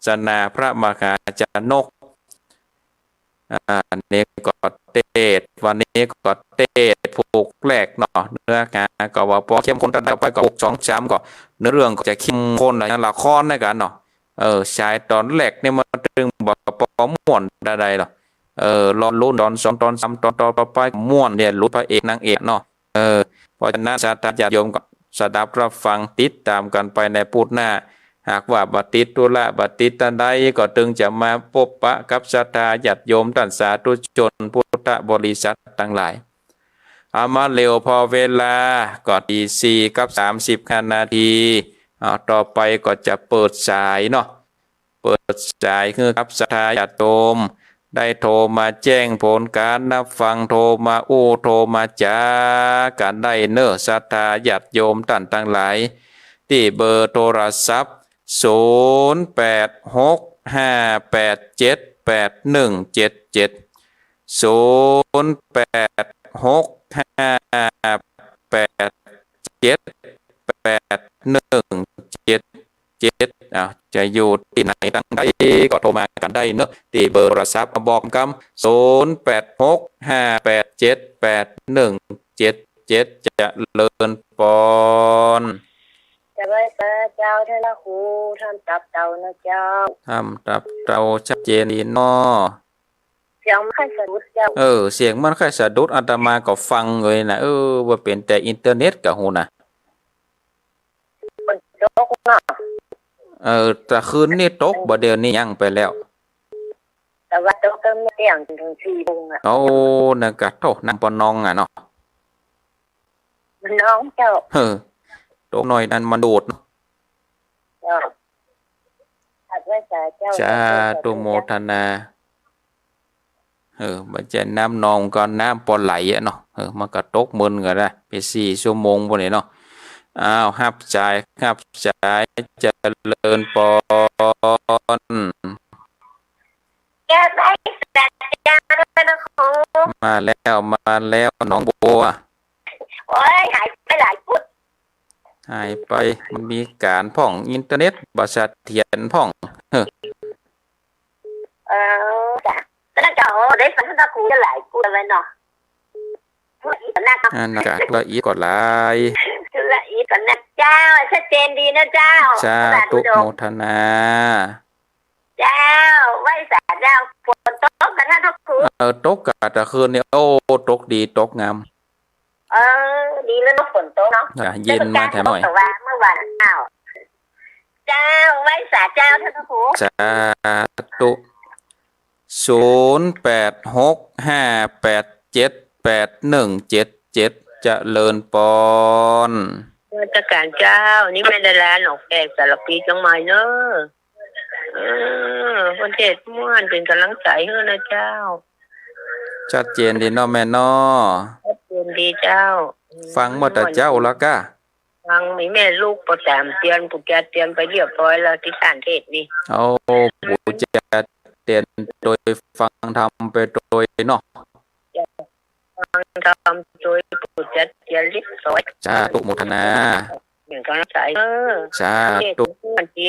ศนาพระมหาจารย์นกนี้ก็เทศวันนี้ก็เทศผูกแรกเนาะเนื้อหาก็ว่าพอเข้มข้นต่อไปก็6-2-3ก็เนื้อเรื่องก็จะเข้มข้นอย่างละครในกันเนาะชายตอนแรกนี่มันถึงบอกปอม่วนใดๆเนาะรอลุ้นตอน2ตอน3ตอนต่อไปม่วนเนี่ยลุ้นพระเอกนางเอกเนาะเพราะฉะนั้นศรัทธาญาติโยมก็สดับรับฟังติดตามกันไปในพุธหน้าหากว่าบัติดตุละบัติดตันใดก็ตึงจะมาพบปะกับศรัทธาญาติโยมท่านสาธุชนพุทธบริษัททั้งหลายเอามาเร็วพอเวลาก็ตี4:30 นาทีต่อไปก็จะเปิดสายเนาะเปิดสายคือครับศรัทธาญาติโยมได้โทรมาแจ้งผลการนับฟังโทรมาโทรมาจากันได้เนอะศรัทธาญาติโยมท่านทั้งหลายที่เบอร์โทรศัพท์086587 0816581177 0865878177จะอยู่ที่ไหนตั้งใดก็โทรมากันได้เนอะที่เบอร์โทรศัพท์บอกกำ0865878177จะเลินปอนจะไว้เจ้าเท่านะครูทำตับเต่านะเจ้าทำตับเต่าชัดเจนดีเนาะเสียงมันค่อยสะดุดเจ้าเสียงมันค่อยสะดุดอาตมาก็ฟังเลยนะว่าเป็นแต่อินเทอร์เน็ตกับหูนะมันตกเนาะแต่คืนนี้ตกบ่เดี๋ยวนี้ยังไปแล้วแต่ว่าตกก็ไม่เตียงถึง4 โมงอ่ะนั่นก็โตนำปนองเนาะมันน้องเจ้าตกหน่อยนั้นมันโดดเนาะถัดไว้เจ้าจ้าตุโมทนามันจะน้ำนองก็น้ำปอไหลอ่ะเนาะมันก็ตกมึนก็ได้ไป4 ชั่วโมงพวกนี้เนาะหับจ่ายเจริญปอนแกได้แต่เจ้าด้วยนะครูมาแล้วน้องบัวโอ้ยหายไปหลายพุทธหายไปมันมีการพ่องอินเทอร์เน็ตบริษัทเทียนพ่องจ้ะแล้วเจ้าได้ฟังท่านครูจะหลายพุทธเลยเนาะน่าละอีกว่าหลายละอีกก่อนนะเจ้าชัดเจนดีนะเจ้าตุโมทนาเจ้าไหว้สาเจ้าฝนตกกันนะทุกคนตกกะแต่คืนนี้ตกดีตกงามดีแล้วฝนตกเนาะเย็นมาแถมหน่อยเมื่อวานเจ้าไหว้สาเจ้าท่านทุกคนสาธุ0865878177จะเลินปอนราชการเจ้านี่ไม่ได้ร้านหนองแขกสารปีจังใหม่เนอะคนเทศม่วนเป็นกำลังใจให้นะเจ้าชัดเจนดีเนาะแม่เนาะชัดเจนดีเจ้าฟังหมดแต่เจ้าแล้วก็ฟังมีแม่ลูกประจำเตียนผูกแกเตียนไปเรียบร้อยแล้วที่สานเทศนี่ผูกแกเตียนโดยฟังทำไปโดยเนาะฟังทำโดยผูกแกเตียนเรียบร้อยจ้าตุโมทนาเป็นกำลังใจจ้าตุมันจี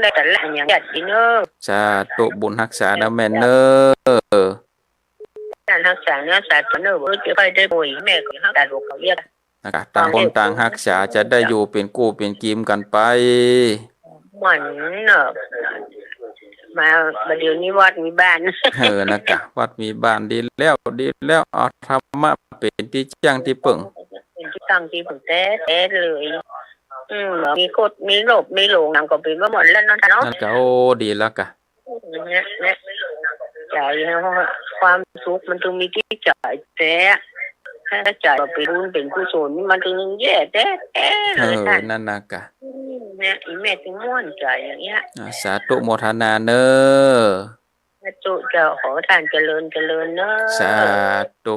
ได้แต่ละอย่างจัดจีเนอจ้าตุบุญรักษานะแม่เนอการรักษาเนื้อสัตว์เนอจะไปได้บ่อยแม่ก็รักษาลูกเขาเรียกต่างคนต่างรักษาจะได้อยู่เป็นกู้เป็นกิมกันไปมันเนอะมาเดี๋ยวนี้วัดมีบ้านนะคะวัดมีบ้านดีแล้วเอาธรรมะเป็นที่จ้างที่ปึ่งเป็นที่ตั้งที่ปึ่งแท้เลยมีกฎมีหลบมีหลงนำก็เป็นมาหมดแล้วเนาะนั่นก็ดีแล้วกะเนี่ยใจความสุขมันต้องมีที่จ่ายแต่ถ้าจ่ายเป็นบุญเป็นกุศลมันถึงแย่แท้เลยนั่นนะกะเนี่ยอีแม่ถึงม่วนใจอย่างเงี้ยสาธุโมทนาเนอสาธุเจ้าขอท่านเจริญเนอสาธุ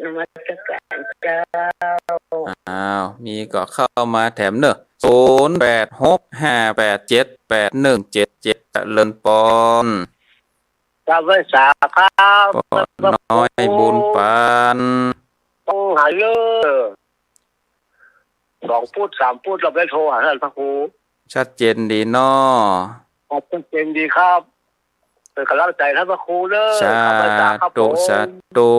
นมัสการเจ้ามีก็เข้ามาแถมเนอะ0865878177เลินปอนจะไว้สาครับน้อยบุญปานต้องหาเยอะ2 พูด 3 พูดเราไปโทรหาท่านพระครูชัดเจนดีเนาะชัดเจนดีครับเป็นกำลังใจท่านพระครูเด้อสาธุสาธุ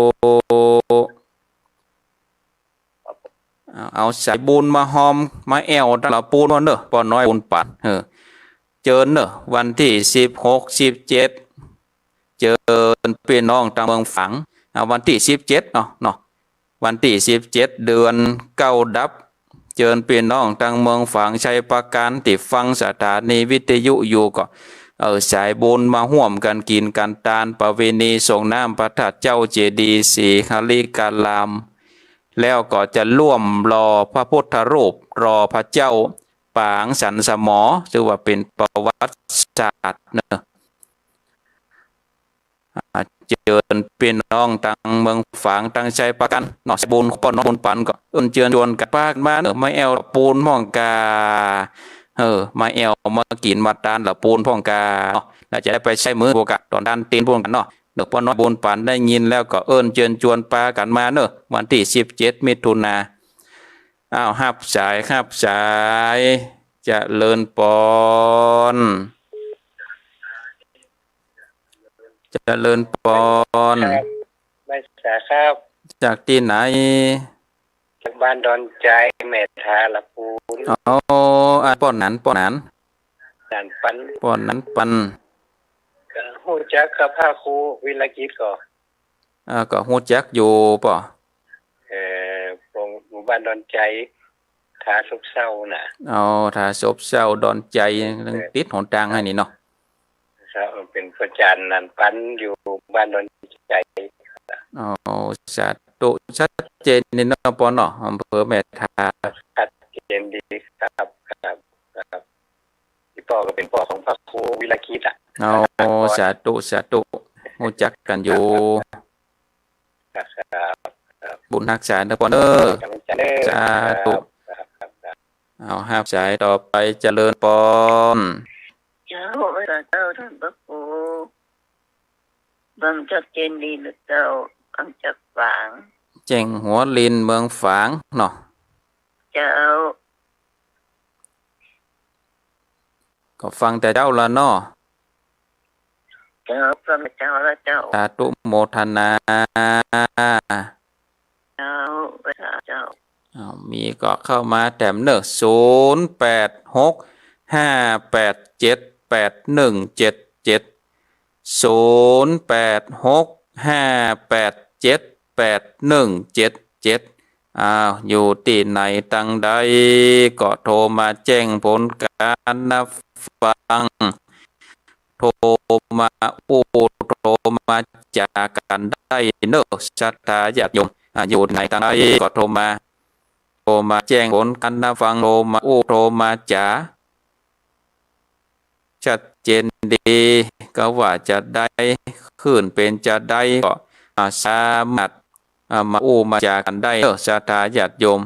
เอาสายบุญมาหอมมาแอวตะละปูนวันเนอะปอน้อยบุญปัดเจอเนอะวันที่16-17เจอพี่น้องทางเมืองฝังวันที่17เนาะวันที่17เดือน9ดับเจอพี่น้องทางเมืองฝังชัยประการที่ฟังสถานีวิทยุอยู่ก็สายบุญมาห่วมกันกินกันตานประเวณีส่งน้ำพระธาตุเจ้าเจดีย์ศรีหฤการามแล้วก็จะร่วมรอพระพุทธรูปรอพระเจ้าปางสันสมอถือว่าเป็นประวัติศาสตร์เนอะเจริญพี่น้องต่างเมืองฝางต่างใจประกันหน่อบุญปอนบุญปันก็เอิ้นเจือนจวนกับปากมาเนอะไม่แอวปูนม่องกา มาแอวมากินมาดานละปูนพ่องกาเนาะแล้วจะได้ไปใช้มือพวกกะตอนด้านตีนพวกกันเนาะเด็กพ่อน้อยบุญปันได้ยินแล้วก็เอิ้นเชิญชวนปากันมาเนอะวันที่17มิถุนาอ้าวฮับสายเจะเลินปอนเจะเลินปอน ไม่ทราบครับ จากที่ไหน จากบ้านดอนใจเมธาละปูน อ๋อป้อนนั้น ด่านปัน ป้อนนั้นปัน ก็ฮู้จักกับพระครูวิรกิจก็ ก็ฮู้จักอยู่ป่อ โรงหมู่บ้านดอนใจทาสุกเศร้าน่ะ ถ้าศพเศร้าดอนใจติดหนทางให้นี่เนาะ ครับเป็นพระอาจารย์นันปันอยู่บ้านดอนใจ สาธุชัดเจนนี่เนาะปอนเนาะอำเภอแม่ทา ชัดเจนดีครับที่พ่อก็เป็นพ่อของพระครูวิรกิจอ่ะ สาธุฮู้จักกันอยู่ ครับ บุญรักษาเด้อปอนเด้อ กำลังใจเด้อ สาธุ ครับ ฮับสายต่อไปเจริญปอน เจ้าพระเจ้าท่านพระครูบางจักเจนดีหรือเจ้าบางจักฝัง เจ้งหัวลินเมืองฝางเนาะ เจ้า ก็ฟังแต่เจ้าละเนาะ เจ้าพระเจ้าและเจ้า สาธุโมทนา เจ้าพระเจ้า มีก็เข้ามาแต้มเนอะ0865878177 0865878177อยู่ที่ไหนตั้งใดก็โทรมาแจ้งผลการนับฟังโทรมาโทรมาจากกันได้เนอะศรัทธาญาติโยมอยู่ไหนตั้งใดก็โทรมาแจ้งผลการนับฟังโทรมาจ๋าชัดเจนดีก็ว่าจะได้ขึ้นเป็นจะได้ก็สามารถมามาจากกันได้ศรัทธาญาติโยม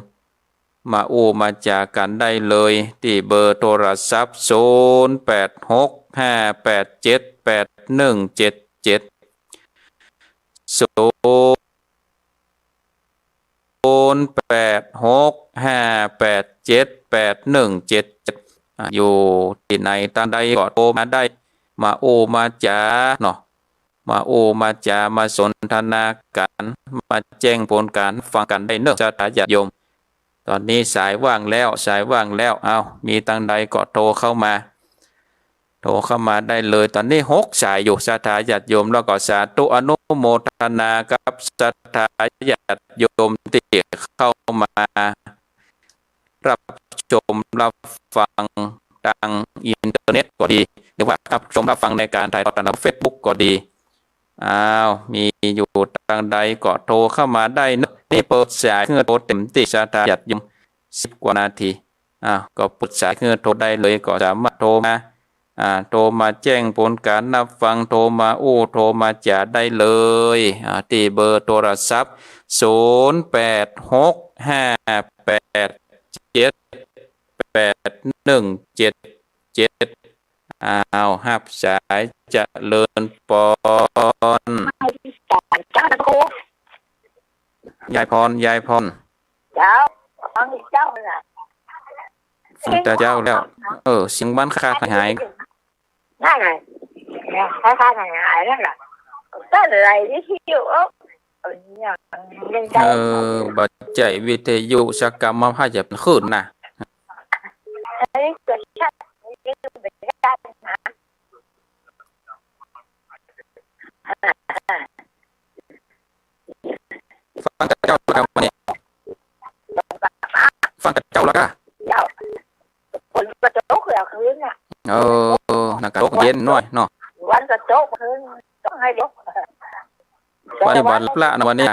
มามาจากกันได้เลยที่เบอร์โทรศัพท์0865878177อยู่ที่ไหนตั้งใดก็โทรมาได้มามาจาเนาะมามาจามาสนทนากันมาแจ้งผลการฟังกันได้เนอะศรัทธาญาติโยมตอนนี้สายว่างแล้วมีตั้งใดก็โทรเข้ามาได้เลยตอนนี้6สายอยู่ศรัทธาญาติโยมแล้วก็สาธุอนุโมทนากับศรัทธาญาติโยมที่เข้ามารับชมรับฟังทางอินเทอร์เน็ตก็ดีหรือว่ารับชมรับฟังในการถ่ายทอดทาง Facebook ก็ดีมีอยู่ทางใดก็โทรเข้ามาได้นะนี่เปิดสายเงื่อโทรเต็มที่ศรัทธาญาติโยม10 กว่านาทีก็เปิดสายเงื่อโทรได้เลยก็สามารถโทรมาแจ้งผลการนับฟังโทรมาโทรมาจ่าได้เลยที่เบอร์โทรศัพท์0865878177ฮับสายเจริญปอนยายพรเจ้าฟังเจ้าน่ะ ฟังแต่เจ้าแล้วเสียงบ้านค่าหายนั่นไงค่าหายนั่นแหละก็อะไรที่อยู่บัดใจวิทยุสักกรรมมาพาจะเป็นขึ้นนะฟังแต่เจ้าแล้วกันวันนี้ฟังแต่เจ้าแล้วกันคนกระโจกเหลือคืนน่ะนักกระโจกเย็นหน่อยเนาะวันกระโจกคืนต้องให้ยกวันนี้วันพระนะวันนี้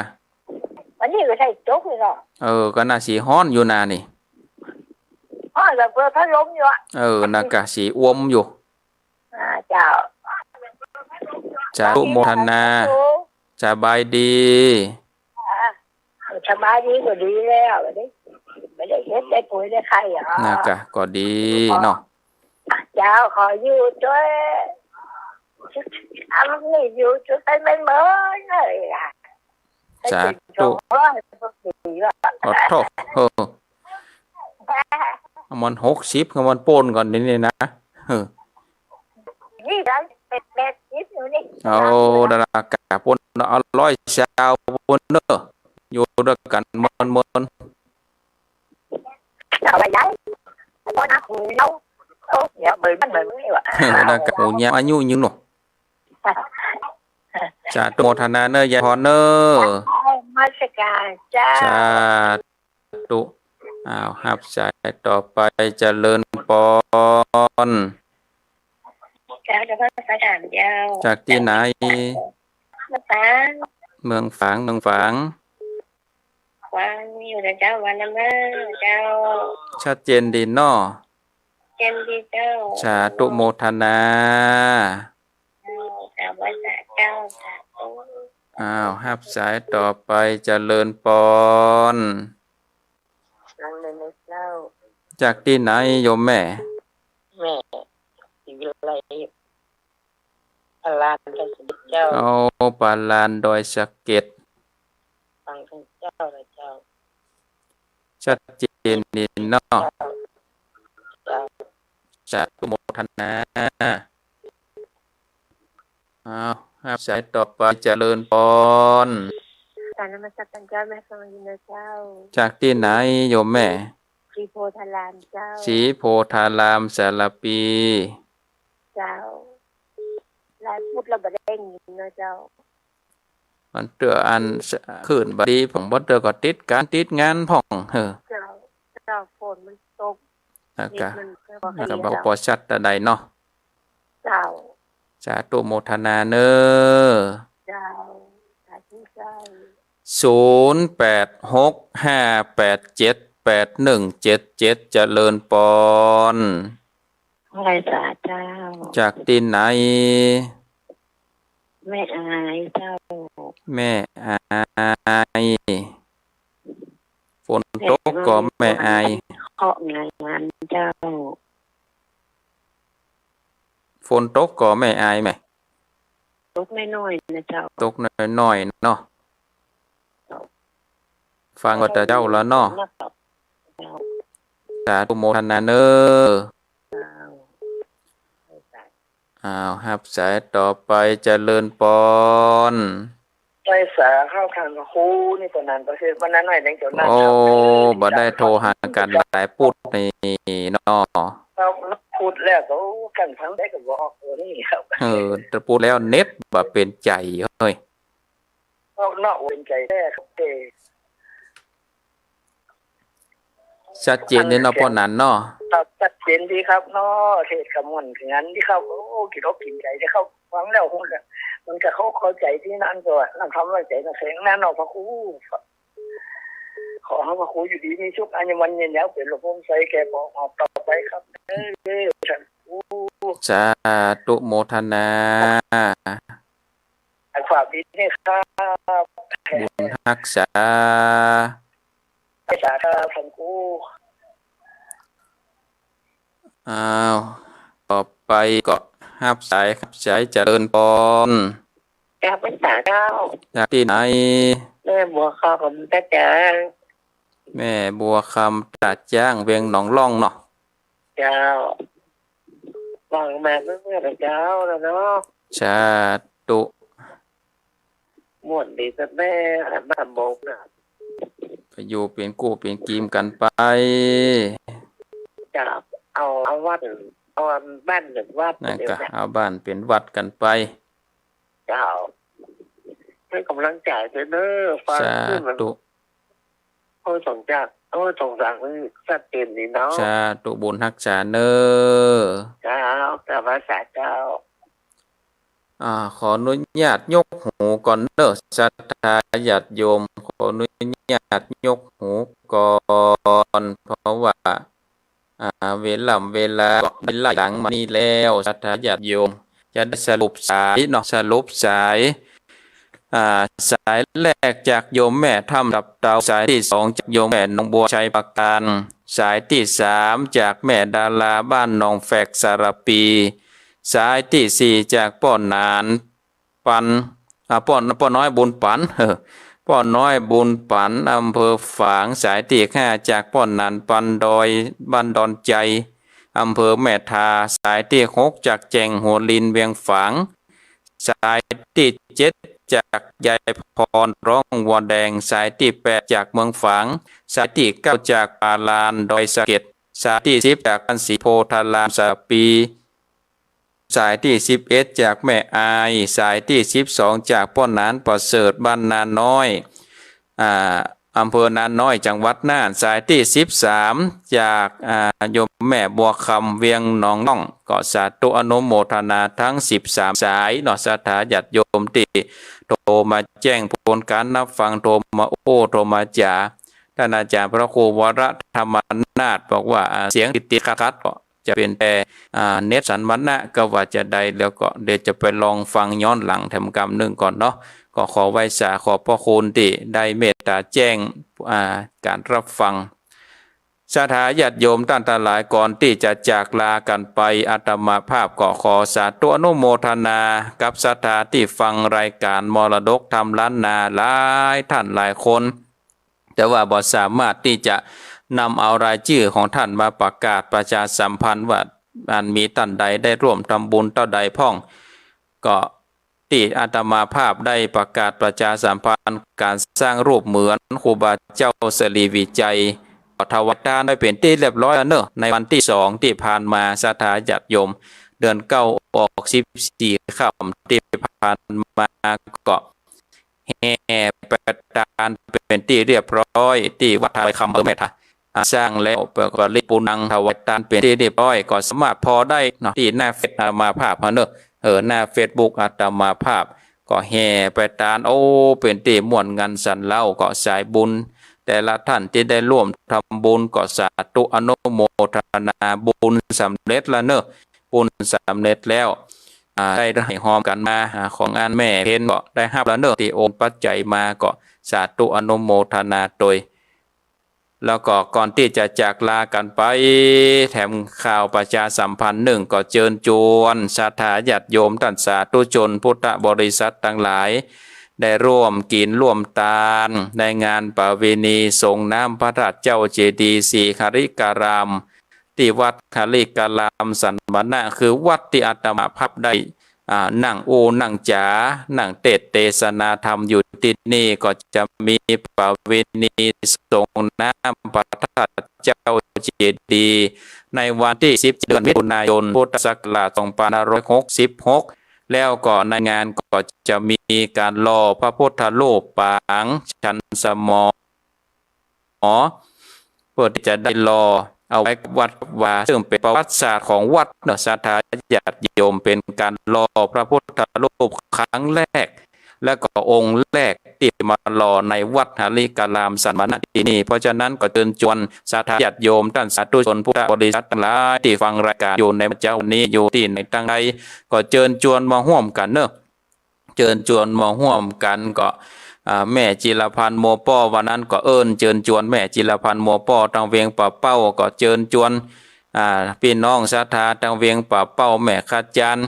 วันนี้ก็ใช่โจกเลยเนาะก็น่าสีฮ้อนอยู่นานี่แบบเปิดพัดลมอยู่นักกะสีอ้วมอยู่เจ้าสาธุโมทนาสบายดีสบายดีก็ดีแล้วนี่แบ ไม่ได้เฮ็ดได้ปุ๋ยได้ไข่เหรอ นะคะก็ดีเนาะ เจ้าขออยู่ด้วยทำนี่อยู่จุดไปไม่เหมือนเลยอ่ะ สา ธุ ธุ ขอโทษมัน60กับมันโปนก่อนนี่นะนี่เราเป็นแม่ยิบอยู่นี่ เอาดารากาปนเอา100ชาวปนเด้ออยู่ด้วยกันเมิน เราไปย้ายพอนักคุยlâu dạ mười mấyนี่ว่ะ ๆแล้วก็โอ้ยอายุยืนเนาะสาธุโมทนาเนอะยายพรเนอะ มาสการเจ้า สาธุรับสายต่อไปเจริญปน เจ้าจะมาสการเจ้า จากที่ไหน มาตา เมืองฝาง วางอยู่นะเจ้าวันละเมื่อเจ้า ชัดเจนดีเนาะ เจนดีเจ้า สาธุโมทนา เจ้าว่าเจ้าสาธุ รับสายต่อไปเจริญปน นั่งเลยนะเจ้า จากที่ไหนโยมแม่ แม่อยู่ไรอลานกันสิเจ้า เอาปาลานดอยสะเก็ด ฟังท่านเจ้าละเจ้า ชัดเจนดีเนาะ เจ้า สาธุโมทนารับสายต่อไปเจริญปน การนมัสการเจ้าแม่สมัยนะเจ้า จากที่ไหนโยมแม่ ศรีโพธารามเจ้า ศรีโพธารามสารปี เจ้าลายพูดเราบ่ได้ยินนะเจ้า มันเตืออันขึ้นบดีผมบ่เตือก็ติดการติดงานพ่องเจ้าเจ้าฝนมันตก แล้ว นิ ก็ ดมันก็ แล้วก็ บ่ บ่พอชัดแต่ใดเนาะ เจ้า สาธุโมทนาเนอ เจ้าสาธุเจ้า 0865878177เจริญปน ไงสาเจ้า จากที่ไหน แม่อายเจ้า แม่อายฝนตกก็แม่อาย เคาะงานเจ้า ฝนตกก็แม่อายไหม ตกไม่น้อยนะเจ้า ตกน้อยๆเนาะฟังก็แต่เจ้าแล้วเนาะ เจ้า สาธุโมทนาเนอ ครับสายต่อไปเจริญปน ไปสาเข้าทางกับครูนี่ตอนนั้นประเทศวันนั้นหน่อยแดงจนนั่น โอ้บ่ได้โทรหากันหลายปุดนี่เนาะ เราพูดแล้วก็กันทั้งได้กับบอกนี่ครับ แต่พูดแล้วเน็ตบ่เป็นใจเฮ้ย นอกเป็นใจแท้ครับเจ ชัดเจนนี่เนาะพอนั้นเนาะ ชัดเจนดีครับเนาะเทศกำมันถึงนั้นที่เขาโอ้กินอกกินใจที่เขาฟังแล้วมันก็เข้าใจที่นั่นก่อนนั่นทำไว้ใจนะเสียงแน่นอนพระครูขอให้พระครูอยู่ดีมีชุกอันยังวันเย็นแล้วเป็นหลวงพ่อใส่แกบอกออกต่อไปครับฉันสาธุโมทนาฝากดีนี่ครับ บุญรักษา สาครับท่านครู ต่อไปก็รับสายเจริญปน แกเป็นสาเจ้า จากที่ไหน แม่บัวขาวผมตาจาง แม่บัวคำตราดจ้างเวียงหนองล่องเนาะ เจ้าฟังมาเมื่อเจ้าแล้วเนาะ สาธุ หมดดีสักแม่บ้านโบกนะ ไปอยู่เป็นกู้เป็นกีมกันไป จะเอาวัดเอาบ้านหนึ่งวัด นั่น เดียว ก็ นะ เอาบ้านเป็นวัดกันไป เจ้าให้กำลังใจไปเนอะฟัง สา ขึ้นมัน ธุ โอ้สงจากโอ้สงสารมันสัตว์เต็มดีเนาะ สาธุบุญรักษาเนอ เจ้าแต่ว่าสาเจ้า ขออนุญาตยกหูก่อนเด้อศรัทธาญาติโยมขออนุญาตยกหูก่อนเพราะว่าเวลาก็เป็นหลังมานี่แล้วศรัทธาญาติโยมจะได้สรุปสายเนาะสรุปสาย สายแรกจากโยมแม่ถ้ำดับดาวสายที่สองจากโยมแม่หนองบัวชัยปราการสายที่สามจากแม่ดาราบ้านหนองแฝกสารปีสายที่สี่จากป้อนนานปันป้อนน้อยบุญปันป้อนน้อยบุญปันอำเภอฝางสายที่ห้าจากป้อนนานปันดอยบ้านดอนใจอำเภอแม่ทาสายที่หกจากแจงหัวลินเวียงฝางสายที่เจ็ดจากยายพรร้องวัวแดงสายที่แปดจากเมืองฝางสายที่เก้าจากปาลานดอยสะเก็ดสายที่10จากกันสีโพธารามสะปีสายที่11จากแม่อายสายที่12จากป้อนนานประเสริฐบ้านนานน้อยอำเภอนานน้อยจังหวัดน่านสายที่13จากโยมแม่บัวคำเวียงหนองน่องก็สาธุอนุโมทนาทั้ง13สายเนาะศรัทธาญาติโยมที่โทรมาแจ้งผลการนับฟังโทรมาโทรมาจ่าท่านอาจารย์พระครูวรธรรมนาถบอกว่าเสียงติดขัดก็จะเป็นแต่เน็ตสันวันนะก็ว่าจะได้แล้วก็เดี๋ยวจะไปลองฟังย้อนหลังทำกรรมหนึ่งก่อนเนาะก็ขอไว้สาขอบพระคุณที่ได้เมตตาแจ้งการรับฟังศรัทธาญาติโยมท่านทั้งหลายก่อนที่จะจากลากันไปอาตมาภาพก็ขอสาธุอนุโมทนากับศรัทธาที่ฟังรายการมรดกธรรมล้านนาหลายท่านหลายคนแต่ว่าบ่สามารถที่จะนำเอารายชื่อของท่านมาประกาศประชาสัมพันธ์ว่ามีท่านใดได้ร่วมทำบุญเท่าใดพ่องก็ที่อาตมาภาพได้ประกาศประชาสัมพันธ์การสร้างรูปเหมือนครูบาเจ้าเสรีวิจัยถวายทานได้เป็นที่เรียบร้อยแล้วเนอะในวันที่2ที่ผ่านมาศรัทธาญาติโยมเดือน9ออก14ค่ำที่ผ่านมาก็แห่ประทานเป็นที่เรียบร้อยที่วัดไทยคำอำเภอแม่ทาสร้างแล้วก็รีบปูนังถวายทานเป็นที่เรียบร้อยก็สามารถพอได้เนาะที่หน้าเฟซอาตมาภาพเนอะหน้า Facebook อาตมาภาพก็แห่ประทานเป็นที่ม่วนงานสันเล่าก็สายบุญแต่ละท่านที่ได้ร่วมทำบุญก็สาธุอนุโมทนาบุญสำเร็จแล้วเนอะบุญสำเร็จแล้วได้ให้หอมกันมาของงานแม่เพนก็ได้ห้าแล้วเนอะที่โอนปัจจัยมาก็สาธุอนุโมทนาโดยแล้วก็ก่อนที่จะจากลากันไปแถมข่าวประชาสัมพันธ์หนึ่งก็เชิญชวนศรัทธาญาติโยมท่านสาธุชนพุทธบริษัททั้งหลายได้ร่วมกินร่วมทานในงานประเวณีส่งน้ำพระธาตุเจ้าเจดีย์ศรีคริการามที่วัดคริการามสันมณะคือวัดที่อาตมาภาพได้นั่งนั่งจ๋านั่งเทศนาธรรมอยู่ที่นี่ก็จะมีประเวณีส่งน้ำพระธาตุเจ้าเจดีย์ในวันที่10เดือนมิถุนายนพุทธศักราช2566แล้วก็ในงานก็จะมีการรอพระพุทธรูปปางชันสมอเพื่อที่จะได้รอเอาไว้วัดว่าซึ่งเป็นประวัติศาสตร์ของวัดเนอะศรัทธาญาติโยมเป็นการรอพระพุทธรูปครั้งแรกและก็องค์แรกที่มารอในวัดหริการามสันมณะที่นี่เพราะฉะนั้นก็เชิญชวนศรัทธาญาติโยมท่านสาธุชนพุทธบริษัททั้งหลายที่ฟังรายการอยู่ในเจ้านี้อยู่ที่ในตั้งใดก็เชิญชวนมาร่วมกันเนอะเชิญชวนมาร่วมกันก็แม่จิรพันธ์โมป้อวันนั้นก็เชิญชวนแม่จิรพันธ์โมป้อทางเวียงป่าเป้าก็เชิญชวนพี่น้องศรัทธาทางเวียงป่าเป้าแม่ขจัน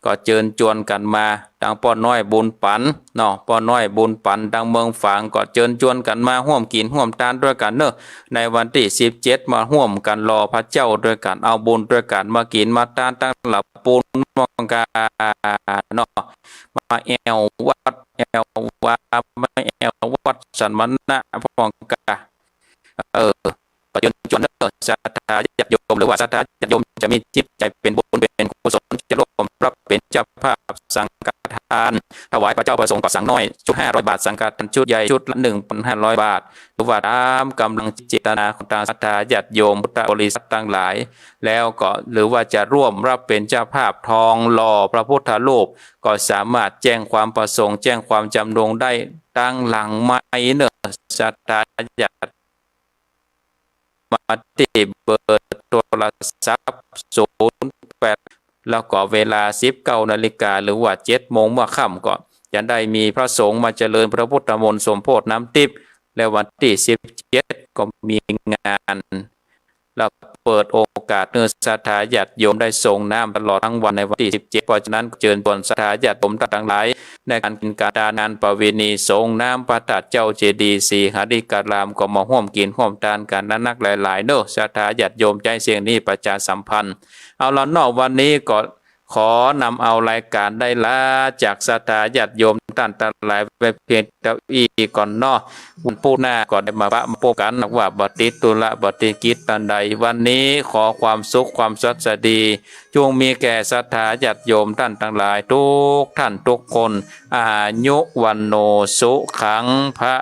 ก็เชิญชวนกันมาทางป้อน้อยบุญปันเนาะป้อน้อยบุญปันทางเมืองฝางก็เชิญชวนกันมาร่วมกินร่วมทานด้วยกันเนอะในวันที่17มาร่วมกันรอพระเจ้าด้วยกันเอาบุญด้วยกันมากินมาทานตั้งหลับปูนมองกาเนาะมาแอววัดแอววามาแอววัดสันมณะพองกาก็เชิญชวนศรัทธาญาติโยมหรือว่าศรัทธาญาติโยมจะมีจิตใจเป็นบุญเป็นกุศลจะร่วมรับเป็นเจ้าภาพสังฆทานถวายพระเจ้าประสงค์กับสังน้อยชุด500 บาทสังฆทานชุดใหญ่ชุดละ 1,500 บาทหรือว่าตามกำลังเจตนาของทางศรัทธาญาติโยมพุทธบริษัททั้งหลายแล้วก็หรือว่าจะร่วมรับเป็นเจ้าภาพทองหล่อพระพุทธรูปก็สามารถแจ้งความประสงค์แจ้งความจำนงได้ตั้งหลังไม้เนอะศรัทธาญาติมาที่เบอร์โทรศัพท์08แล้วก็เวลา19 นาฬิกาหรือว่า7 โมงเมื่อค่ำก็ จะได้มีพระสงฆ์มาเจริญพระพุทธมนต์สมโภชน้ำทิพย์และวันที่17ก็มีงานแล้วเปิดโอกาสเนื้อศรัทธาญาติโยมได้ส่งน้ำตลอดทั้งวันในวันที่17เพราะฉะนั้นเชิญชวนศรัทธาญาติโยมทั้งหลายในการกินการทานงานประเวณีส่งน้ำพระธาตุเจ้าเจดีย์ศรีหฤการามก็มาร่วมกินร่วมทานกันนักหลายๆเนอะศรัทธาญาติโยมใจเสียงนี้ประชาสัมพันธ์เอาละเนาะวันนี้ก็ขอนำเอารายการได้ลาจากศรัทธาญาติโยมท่านทั้งหลายไปเพียงเท่าอีก่อนเนาะวันพุธหน้าก่อนได้มาพบกันว่าบติตุละบติกิจตันใดวันนี้ขอความสุขความสัสดีจงมีแก่ศรัทธาญาติโยมท่านทั้งหลายทุกท่านทุกคนอายุวันโนสุขังพระ